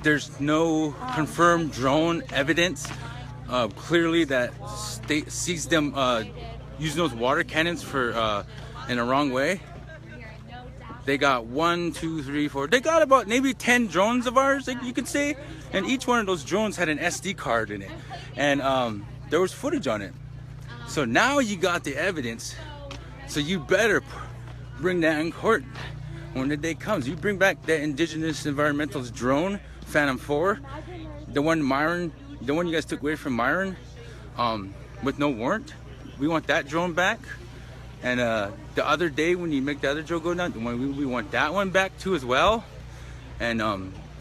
B: there's no confirmed drone evidence, clearly that state sees them using those water cannons for in a wrong way. They got 1, 2, 3, 4. They got about maybe 10 drones of ours, like you could say, and each one of those drones had an SD card in it, and there was footage on it. So now you got the evidence. So you better bring that in court when the day comes. You bring back that indigenous environmentalist drone, Phantom 4, the one you guys took away from Myron, with no warrant. We want that drone back. And the other day when you make the other drone go down, we want that one back too as well. And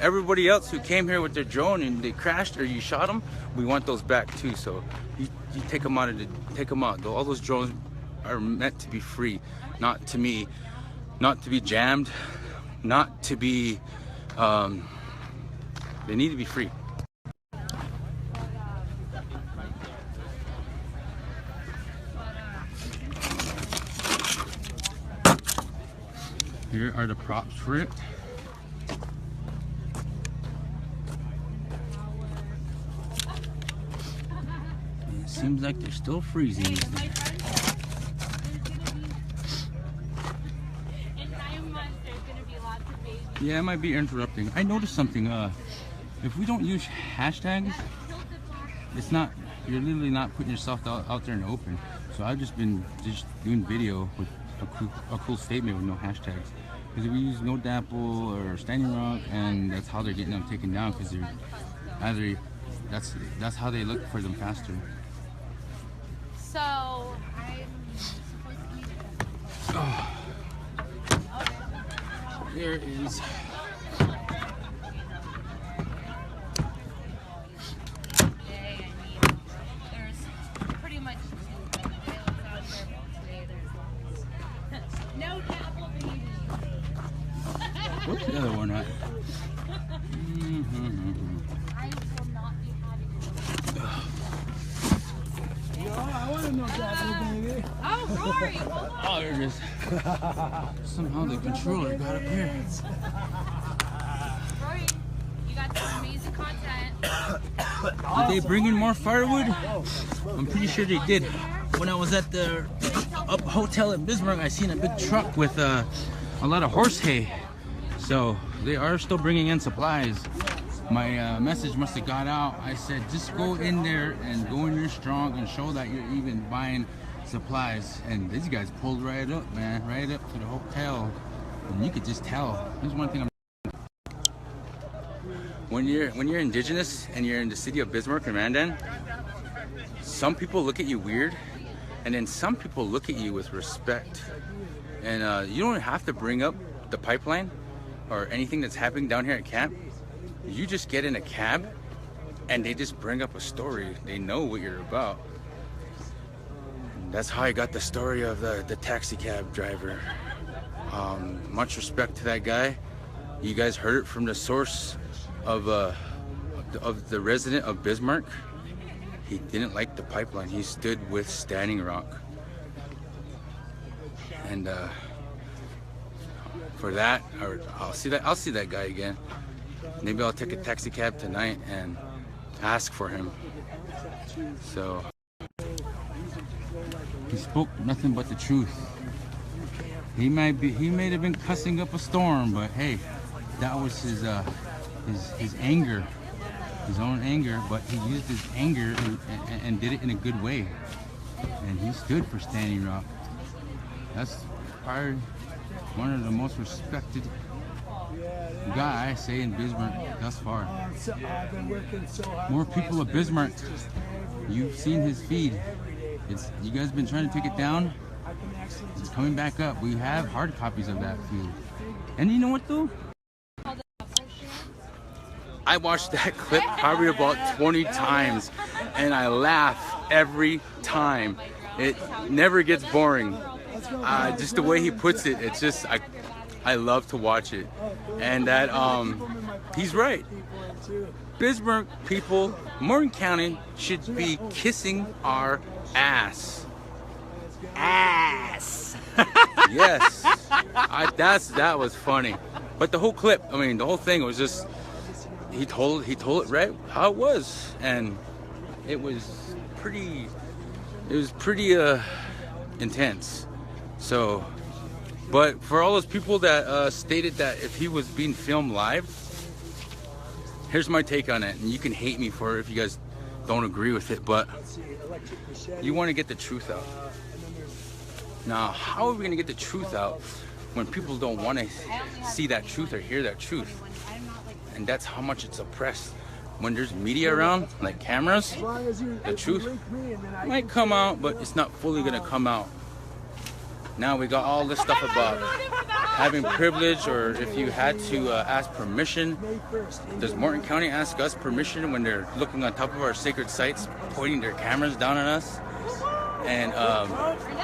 B: everybody else who came here with their drone and they crashed or you shot them, we want those back too. So you take them out. All those drones are meant to be free, not to be jammed, not to be. They need to be free. Here are the props for it. It seems like they're still freezing.
D: In 9 months, there's going to be lots of babies.
B: Yeah, it might be interrupting. I noticed something. If we don't use hashtags, it's not. You're literally not putting yourself out there in the open. So I've just been doing video with a cool statement with no hashtags. Because we use NoDAPL or Standing Rock, and that's how they're getting them taken down. Because they're either that's how they look for them faster.
D: So, I'm supposed to be...
B: There is.
D: There's pretty much NoDAPL baby.
B: Where's the other one at?
D: I will not be having
P: Yo, I want to know that, baby.
D: Oh, Rory, hold on.
B: Oh, there it is. Somehow the controller got up here.
D: Rory, you got some amazing content.
B: Did they bring in more firewood? I'm pretty sure they did. When I was at the hotel in Bismarck, I seen a big truck with a lot of horse hay. So they are still bringing in supplies. My message must have got out. I said, just go in there and go in there strong and show that you're even buying supplies. And these guys pulled right up, man, right up to the hotel. And you could just tell. Here's one thing when you're indigenous and you're in the city of Bismarck and Mandan, some people look at you weird, and then some people look at you with respect. And you don't have to bring up the pipeline or anything that's happening down here at camp. You just get in a cab and they just bring up a story. They know what you're about. And that's how I got the story of the taxi cab driver. Much respect to that guy. You guys heard it from the source of the resident of Bismarck. He didn't like the pipeline. He stood with Standing Rock. And for that, I'll see that guy again. Maybe I'll take a taxi cab tonight and ask for him. So he spoke nothing but the truth. He may have been cussing up a storm, but hey, that was his anger, his own anger. But he used his anger and did it in a good way. And he stood for Standing Rock. That's probably one of the most respected guy I say in Bismarck thus far. More people of Bismarck. You've seen his feed. You guys been trying to take it down. It's coming back up. We have hard copies of that feed. And you know what though? I watched that clip probably about 20 times and I laugh every time. It never gets boring. Just the way he puts it, it's just I love to watch it. And that he's right. Bismarck people, Morgan County should be kissing our ass. Ass. Yes. That was funny. But the whole clip, I mean, the whole thing was just he told it right how it was, and it was pretty intense. So, but for all those people that stated that if he was being filmed live, here's my take on it, and you can hate me for it if you guys don't agree with it, but you want to get the truth out. Now, how are we going to get the truth out when people don't want to see that truth or hear that truth? And that's how much it's oppressed. When there's media around, like cameras, the truth might come out, but it's not fully going to come out. Now we got all this stuff about having privilege, or if you had to ask permission. Does Morton County ask us permission when they're looking on top of our sacred sites, pointing their cameras down on us, and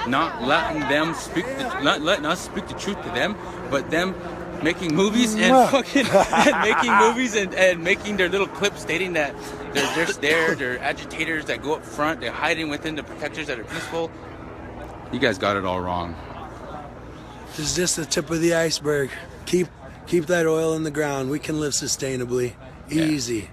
B: not letting them speak, not letting us speak the truth to them, but them making movies and fucking making movies and making their little clips stating that they're just there, they're agitators that go up front, they're hiding within the protectors that are peaceful. You guys got it all wrong.
S: This is just the tip of the iceberg. Keep that oil in the ground. We can live sustainably, easy.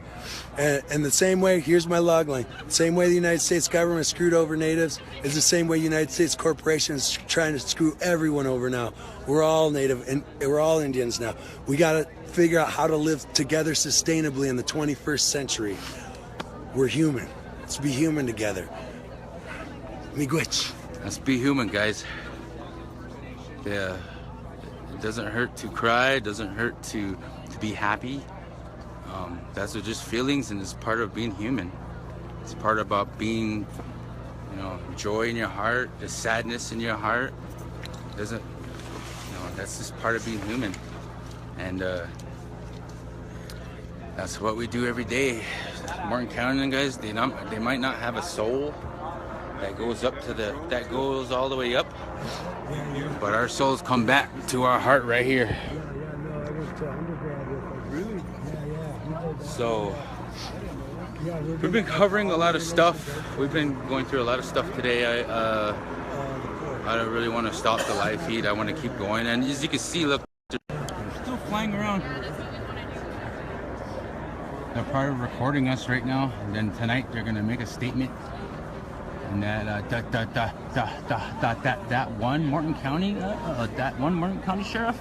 S: And the same way, here's my log line. The same way the United States government screwed over natives is the same way United States corporations trying to screw everyone over now. We're all native and we're all Indians now. We got to figure out how to live together sustainably in the 21st century. We're human. Let's be human together. Miigwech.
B: Let's be human, guys. Yeah, it doesn't hurt to cry. It doesn't hurt to be happy. That's just feelings, and it's part of being human. It's part about being, joy in your heart, the sadness in your heart. That's just part of being human. And that's what we do every day. Martin County guys, they might not have a soul that goes up to that goes all the way up, but our souls come back to our heart right here. So we've been covering a lot of stuff. We've been going through a lot of stuff today. I don't really want to stop the live feed. I want to keep going, and as you can see, look, they're still flying around. They're probably recording us right now, and then tonight they're gonna make a statement. And that one Martin County sheriff,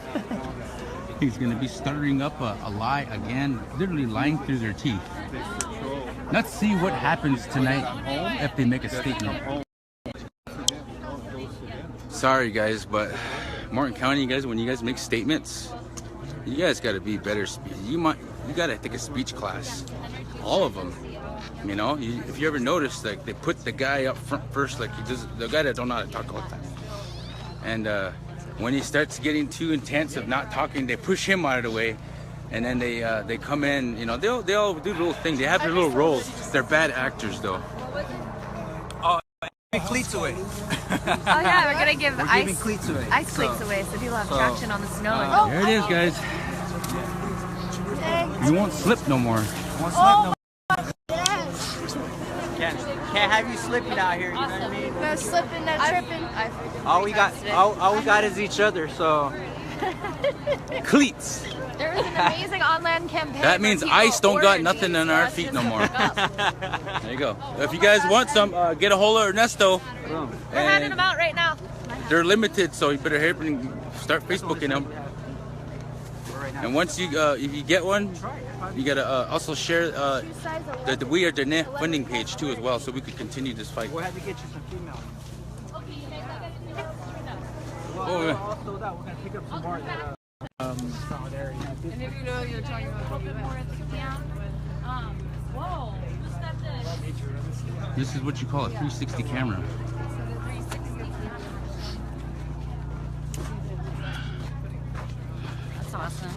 B: he's gonna be stuttering up a lie again, literally lying through their teeth. Let's see what happens tonight if they make a statement. Sorry guys, but Martin County, you guys, when you guys make statements, you guys gotta be better. You gotta take a speech class, all of them. You know, if you ever notice, like they put the guy up front first, like the guy that don't know how to talk all the time. And when he starts getting too intense of not talking, they push him out of the way, and then they come in. You know, they all do the little thing. They have their little roles. They're bad actors, though.
R: Oh, cleats away.
D: Oh yeah, we're gonna give ice cleats away, so people have traction on the snow.
B: There it is, guys. You won't slip no more.
R: Won't slip no more. Can't have you slipping out here, you know what I mean?
C: No slipping, no tripping.
R: All we got is each other, so.
B: Cleats.
D: There was an amazing online campaign.
B: That means ice don't got nothing on our feet no more. There you go. If you guys want some, get a hold of Ernesto.
D: We're handing them out right now.
B: They're limited, so you better hurry and start Facebooking them. And once you, if you get one, you gotta also share the We Are Dronez funding page too as well, so we could continue this fight.
R: We'll have to get you some females.
B: Oh, yeah.
R: Also, that we're gonna pick up some more solidarity.
N: And if you know, you're talking about a little bit more at the camp. Whoa, who stepped in?
B: This is what you call a 360 camera.
D: That's awesome.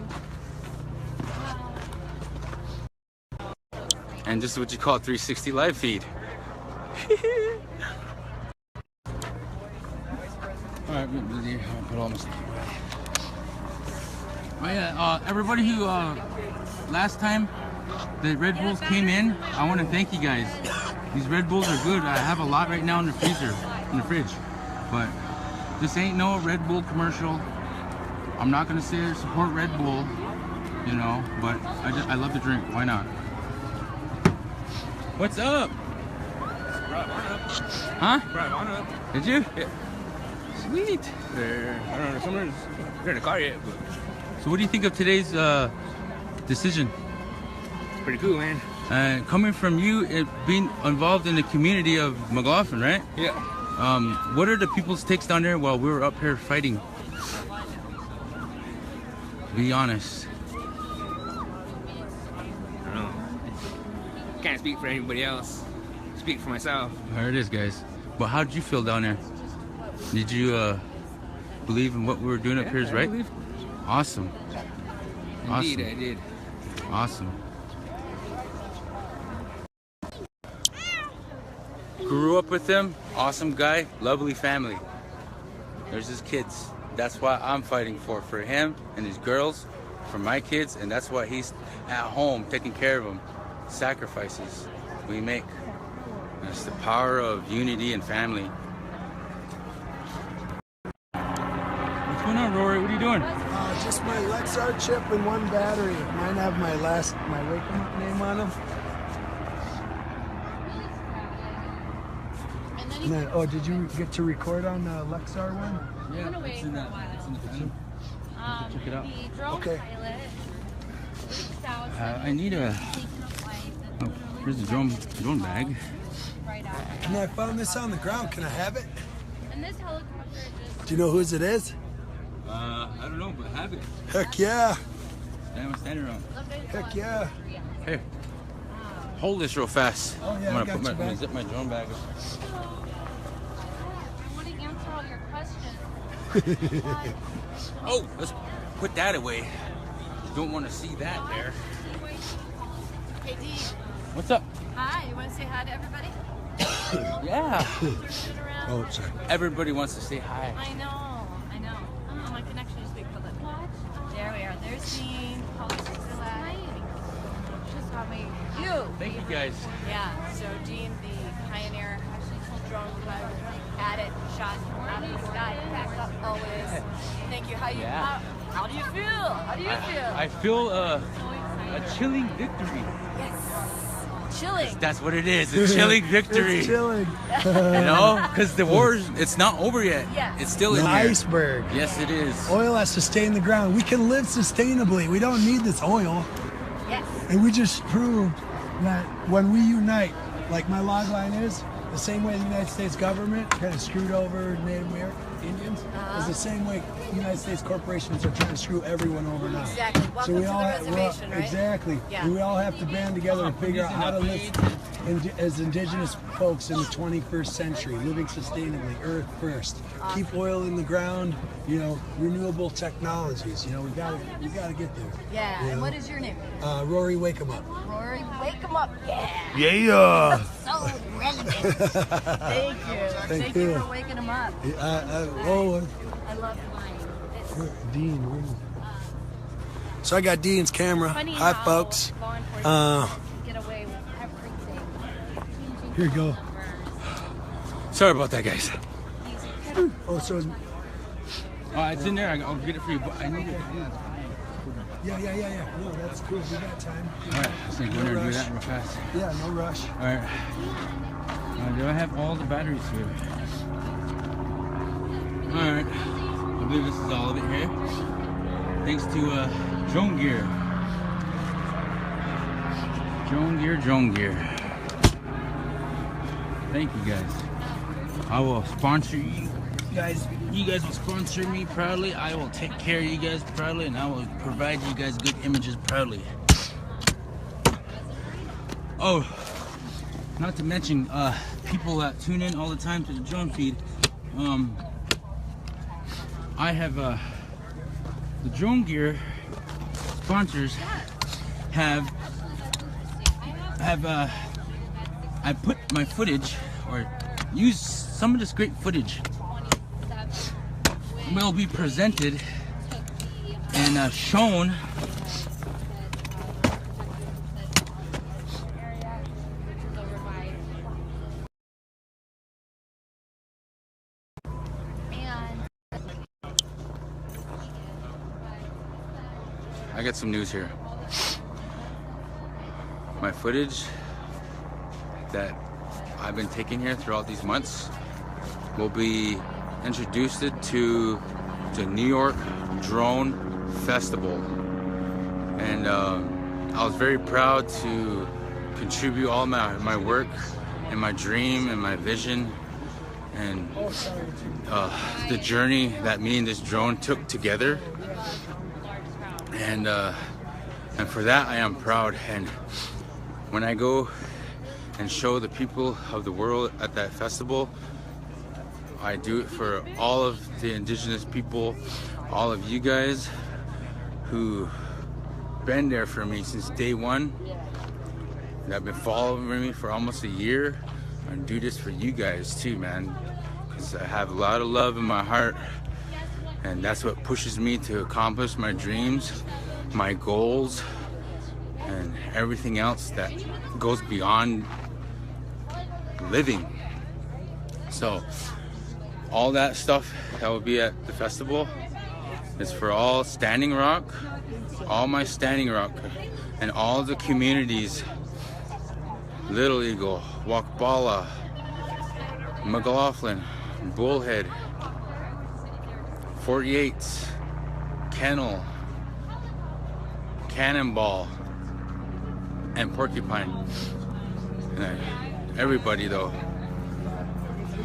B: And this is what you call a 360 live feed. Alright, I'll put all my stuff away. Oh yeah, everybody who last time the Red Bulls came in, I want to thank you guys. These Red Bulls are good. I have a lot right now in the freezer, in the fridge. But this ain't no Red Bull commercial. I'm not gonna say support Red Bull, you know, but I love the drink. Why not? What's up? Huh? Did you? Yeah. Sweet.
I: I don't know. Someone's in the car yet. But
B: so what do you think of today's decision?
I: it's pretty cool, man.
B: Coming from you, being involved in the community of McLaughlin, right?
I: Yeah.
B: What are the people's takes down there while we were up here fighting? Be honest.
I: I don't know. Can't speak for anybody else. Speak for myself.
B: There it is, guys. But how did you feel down there? Did you believe in what we were doing up here is right?
I: Believe.
B: Awesome.
I: Indeed,
B: awesome.
I: I did.
B: Awesome. Grew up with him. Awesome guy. Lovely family. There's his kids. That's what I'm fighting for him and his girls, for my kids, and that's why he's at home taking care of them. Sacrifices we make. That's the power of unity and family. What's going on, Rory? What are you doing?
S: Just my Lexar chip and one battery. Mine have my wake 'em up name on them. And then, oh, did you get to record on the Lexar one?
B: Yeah, it's in the phone. Check it out.
S: Okay.
B: I need a. Oh, here's the drone bag.
S: And I found this on the ground. Can I have it?
D: And this helicopter just...
S: Do you know whose it is?
B: I don't know, but have it.
S: Heck yeah.
B: I'm standing around.
S: Heck yeah.
B: Here. Hold this real fast.
S: Oh, yeah,
B: I'm gonna zip my drone bag up.
D: I want to answer all your questions.
B: Oh, let's put that away. don't want to see that there.
D: Hey, Dee.
B: What's up?
D: Hi, you want to say hi to everybody?
B: Yeah.
S: Oh, sorry.
B: Everybody wants to say hi.
D: I know. Oh, my connection is big. Hold on. There we are. There's Dean. Just got me.
B: Thank you guys.
D: Yeah, so Dean, the pioneer drone pilot, at it, shot out of the sky, backed up always. Thank you. How do you feel? How do you feel?
B: I feel a chilling victory.
D: Yes. Chilling.
B: That's what it is. A chilling victory.
S: It's chilling.
B: You know, because the war, it's not over yet.
D: Yeah.
B: It's still in
S: The
B: there.
S: iceberg.
B: Yes, it is.
S: Oil has to stay in the ground. We can live sustainably. We don't need this oil.
D: Yes.
S: And we just proved that when we unite, like my log line is, the same way the United States government kind of screwed over Native American Indians, is the same way United States corporations are trying to screw everyone over now.
D: Exactly. Welcome to the reservation, right?
S: Exactly.
D: Yeah.
S: And we all have to band together and figure out how to live as indigenous folks in the 21st century, living sustainably, earth first.
D: Awesome.
S: Keep oil in the ground, you know, renewable technologies. You know, we gotta get there.
D: Yeah.
S: You
D: And
S: know?
D: what is your name?
S: Rory, wake 'em up.
D: Rory, wake 'em up. Yeah.
S: Yeah.
D: So relevant. Thank you. Thank you for waking him up.
S: I
D: love mine.
S: Dean. So I got Dean's camera.
D: Funny
S: Hi,
D: how
S: folks.
D: law enforcement get away with everything.
S: Here you go.
B: Sorry about that, guys.
S: Oh, so it's,
B: It's in there. I'll get it for you. But I need it.
S: yeah. No, that's cool. We got time.
B: All right, let's go in there and do that real fast.
S: Yeah, no rush.
B: All right. Do I have all the batteries here? All right. I believe this is all of it here. Thanks to Drone Gear. Drone Gear. Thank you guys. I will sponsor you guys. You guys will sponsor me proudly. I will take care of you guys proudly, and I will provide you guys good images proudly. Oh, not to mention people that tune in all the time to the drone feed. I have the Drone Gear sponsors have I put my footage, or use some of this great footage, will be presented and shown I got some news here. My footage that I've been taking here throughout these months will be introduced to the New York Drone Festival. And I was very proud to contribute all my work and my dream and my vision and the journey that me and this drone took together. And for that I am proud. And when I go and show the people of the world at that festival, I do it for all of the indigenous people, all of you guys who been there for me since day one, that have been following me for almost a year. I do this for you guys too, man, because I have a lot of love in my heart, and that's what pushes me to accomplish my dreams, my goals, and everything else that goes beyond living. So all that stuff that will be at the festival is for all Standing Rock, all my Standing Rock, and all the communities: Little Eagle, Wakbala, McLaughlin, Bullhead, 48, Kennel, Cannonball, and Porcupine. And everybody though,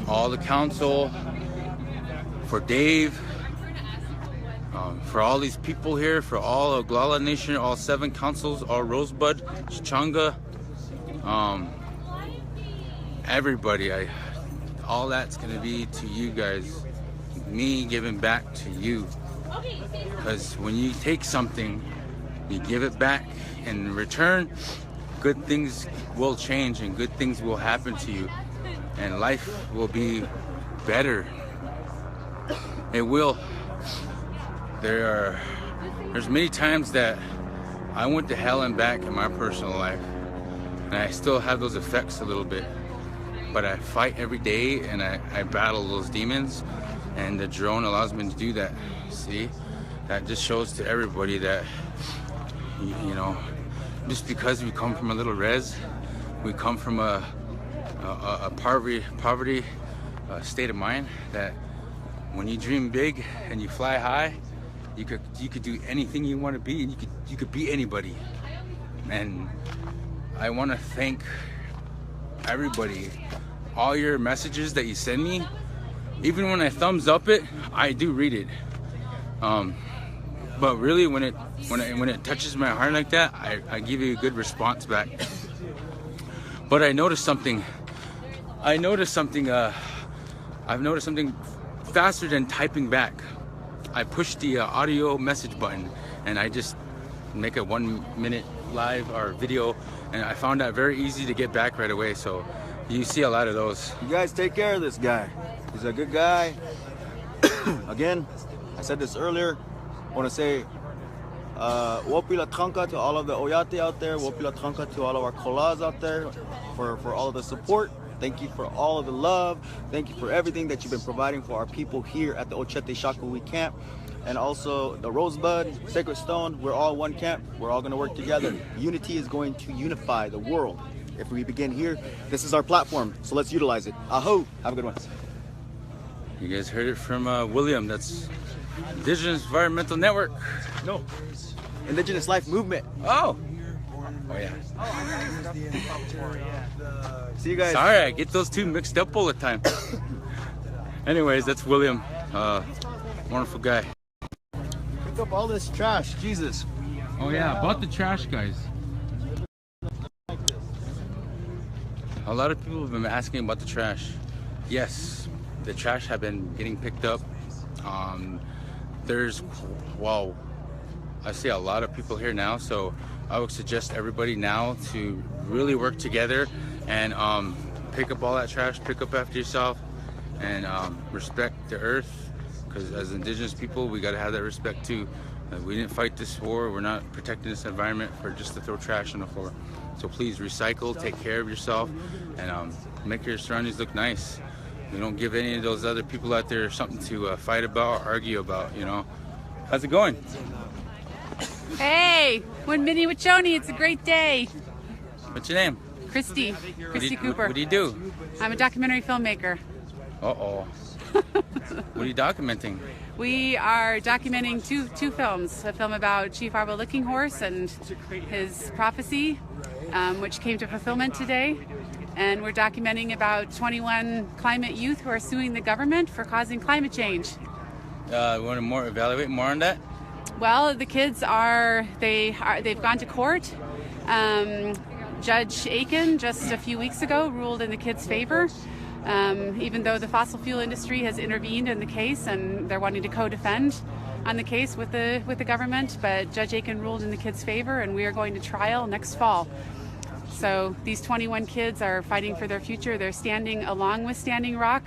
B: all the council, for Dave, for all these people here, for all Oglala Nation, all 7 councils, all Rosebud, Changa, everybody, all that's gonna be to you guys, me giving back to you. Because when you take something you give it back. In return, good things will change and good things will happen to you, and life will be better. It will. There's many times that I went to hell and back in my personal life, and I still have those effects a little bit, but I fight every day and I battle those demons, and the drone allows me to do that. See, that just shows to everybody that, you know, just because we come from a little res, we come from a poverty state of mind, that when you dream big and you fly high, you could do anything you want to be, and you could be anybody. And I want to thank everybody. All your messages that you send me, even when I thumbs up it, I do read it. But really, when it touches my heart like that, I give you a good response back. But I've noticed something faster than typing back. I push the audio message button, and I just make a 1 minute live or video, and I found that very easy to get back right away. So you see a lot of those.
T: You guys take care of this guy. He's a good guy. Again, I said this earlier. I want to say Wopila Tranka to all of the Oyate out there. Wopila Tranka to all of our Kolas out there for all of the support. Thank you for all of the love. Thank you for everything that you've been providing for our people here at the Ochete Shakui camp. And also the Rosebud, Sacred Stone, we're all one camp. We're all gonna work together. Unity is going to unify the world. If we begin here, this is our platform, so let's utilize it. Aho, have a good one.
B: You guys heard it from William, that's Indigenous Environmental Network.
T: No, Indigenous Life Movement.
B: Oh yeah.
T: See you guys.
B: Sorry, I get those two mixed up all the time. Anyways, that's William. Wonderful guy.
T: Pick up all this trash, Jesus.
B: Oh yeah, about the trash, guys. A lot of people have been asking about the trash. Yes, the trash have been getting picked up. Wow, I see a lot of people here now, so I would suggest everybody now to really work together and pick up all that trash, pick up after yourself, and respect the earth, because as Indigenous people, we got to have that respect too. We didn't fight this war. We're not protecting this environment for just to throw trash on the floor. So please recycle, take care of yourself, and make your surroundings look nice. You don't give any of those other people out there something to fight about or argue about, you know. How's it going?
U: Hey, Winmini Wachoni, it's a great day.
B: What's your name?
U: Christy Cooper.
B: What do you do?
U: I'm a documentary filmmaker.
B: Uh-oh. What are you documenting?
U: We are documenting two films. A film about Chief Arbo Licking Horse and his prophecy, which came to fulfillment today. And we're documenting about 21 climate youth who are suing the government for causing climate change.
B: You want to evaluate more on that?
U: Well, the kids they've gone to court. Judge Aiken just a few weeks ago ruled in the kids' favor, even though the fossil fuel industry has intervened in the case and they're wanting to co-defend on the case with the government. But Judge Aiken ruled in the kids' favor, and we are going to trial next fall. So these 21 kids are fighting for their future. They're standing along with Standing Rock.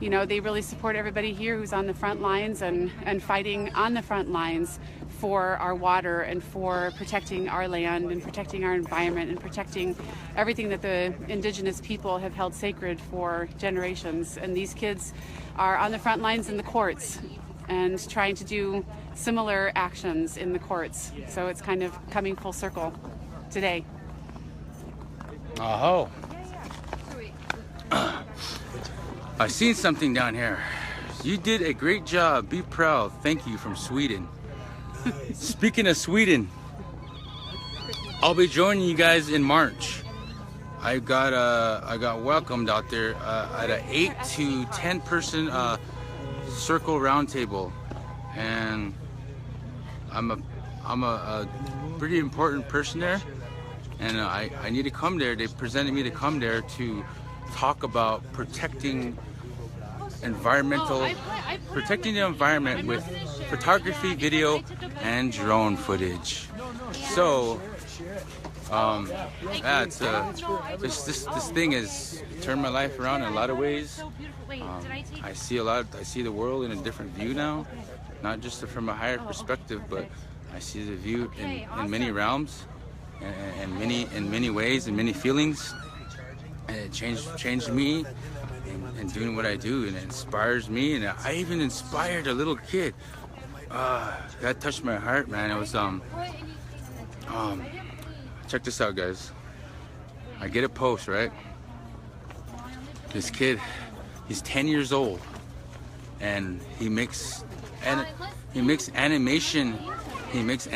U: You know, they really support everybody here who's on the front lines and fighting on the front lines for our water and for protecting our land and protecting our environment and protecting everything that the Indigenous people have held sacred for generations. And these kids are on the front lines in the courts and trying to do similar actions in the courts. So it's kind of coming full circle today.
B: Oh. I seen something down here. You did a great job. Be proud. Thank you, from Sweden. Speaking of Sweden, I'll be joining you guys in March. I got welcomed out there at an 8 to 10 person circle roundtable, and I'm a pretty important person there, and I need to come there. They presented me to come there to talk about protecting the environment with photography, video, and drone footage. So, yeah, it's this thing has turned my life around in a lot of ways. I see the world in a different view now, not just from a higher perspective, but I see the view in many realms, and in many ways, and many feelings. And it changed me and doing what I do, and it inspires me, and I even inspired a little kid. That touched my heart, man. It was check this out, guys. I get a post, right? This kid, he's 10 years old, and he makes animation. He makes